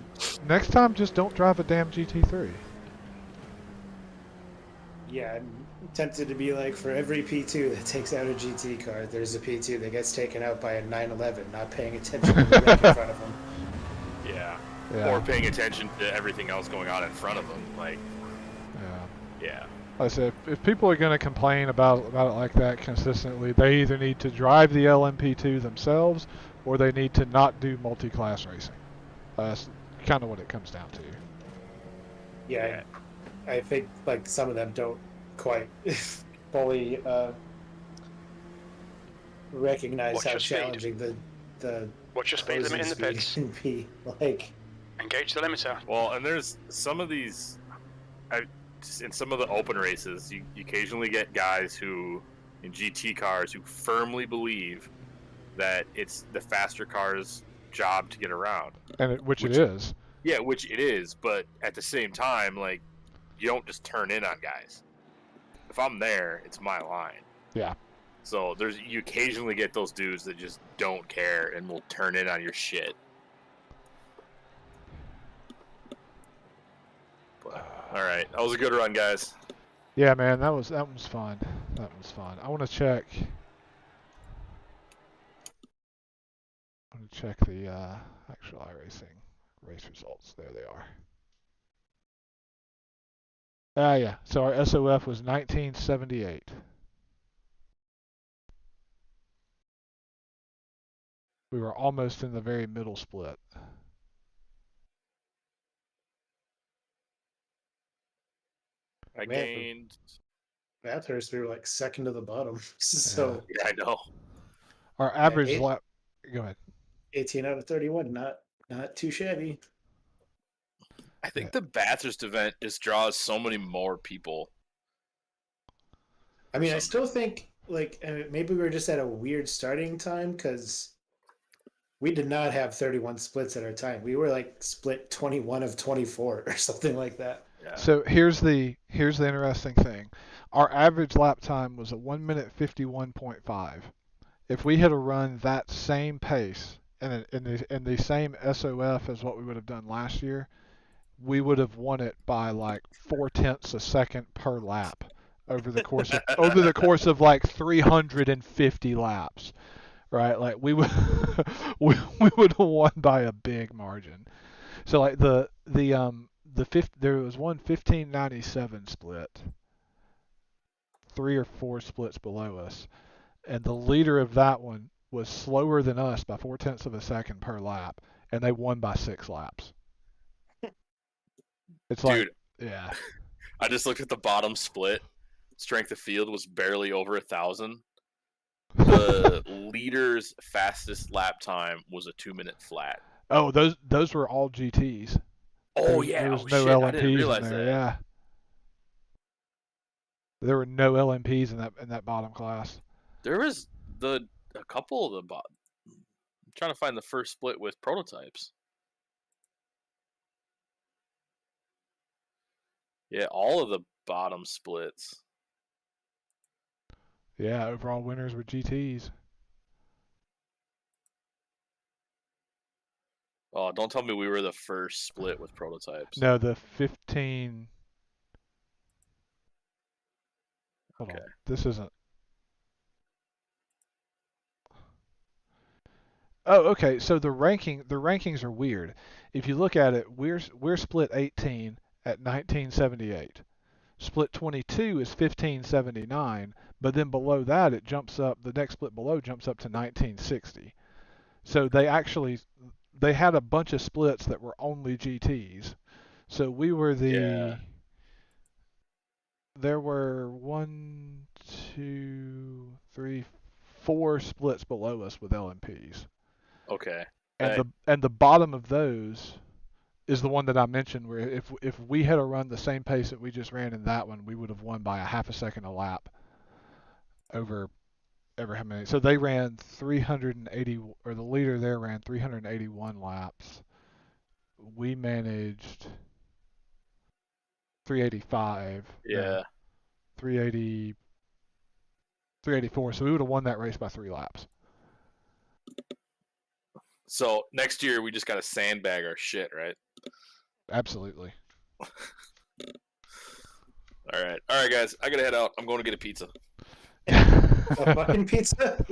next time just don't drive a damn GT3. Yeah, I'm tempted to be like, for every P2 that takes out a GT car, there's a P2 that gets taken out by a 911, not paying attention to the wreck in front of them. Yeah. Yeah. Or paying attention to everything else going on in front of them. Like, yeah. Like I said, if people are going to complain about it like that consistently, they either need to drive the LMP2 themselves, or they need to not do multi-class racing. That's kind of what it comes down to. Yeah, I think like some of them don't quite fully recognize how challenging the Watch your speed limit in the pits. Can be. Like, engage the limiter. Well, and there's some of these, in some of the open races, you occasionally get guys who, in GT cars, who firmly believe that it's the faster car's job to get around. And which it is. Yeah, which it is, but at the same time, like, you don't just turn in on guys. If I'm there, it's my line. Yeah. So you occasionally get those dudes that just don't care and will turn in on your shit. But, all right, that was a good run, guys. Yeah, man, that was fun. That was fun. I want to check. The actual iRacing race results. There they are. Yeah. So our SOF was 1978. We were almost in the very middle split. I gained. Bathurst, we were like second to the bottom. So yeah, I know. Our average lap. Go ahead. 18 out of 31, not too shabby. I think the Bathurst event just draws so many more people. I mean, I still think like maybe we were just at a weird starting time because we did not have 31 splits at our time. We were like split 21 of 24 or something like that. Yeah. So here's the interesting thing. Our average lap time was a 1 minute 51.5. If we had to run that same pace in the same SOF as what we would have done last year, we would have won it by like 0.4 a second per lap over the course of like 350 laps, right? Like we would we would have won by a big margin. So like there was one 1597 split, 3 or 4 splits below us, and the leader of that one was slower than us by 0.4 of a second per lap, and they won by 6 laps. It's like, dude, yeah. I just looked at the bottom split. Strength of field was barely over 1,000. The leader's fastest lap time was a 2-minute flat. Oh, those were all GTs. Oh yeah, there was oh, no shit. LMPs I didn't realize in there. that. Yeah, there were no LMPs in that bottom class. There was a couple of the bottom. I'm trying to find the first split with prototypes. Yeah, all of the bottom splits. Yeah, overall winners were GTs. Oh, don't tell me we were the first split with prototypes. No, the 15. Hold on. Okay. This isn't. Oh, okay. So the rankings are weird. If you look at it, we're split 18 at 1978. Split 22 is 1579, but then below that it jumps up. The next split below jumps up to 1960. So they had a bunch of splits that were only GTs. So we were Yeah. There were 1, 2, 3, 4 splits below us with LMPs. Okay. And the bottom of those is the one that I mentioned, where if we had run the same pace that we just ran in that one, we would have won by a half a second a lap over how many. So they ran 380, or the leader there ran 381 laps. We managed 385. Yeah. No, 380, 384. So we would have won that race by 3 laps. So next year we just gotta sandbag our shit, right? Absolutely. All right, guys. I gotta head out. I'm going to get a pizza. A fucking pizza?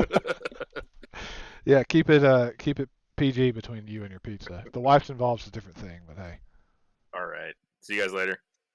Yeah, keep it PG between you and your pizza. If the wife's involved, it's a different thing, but hey. All right. See you guys later.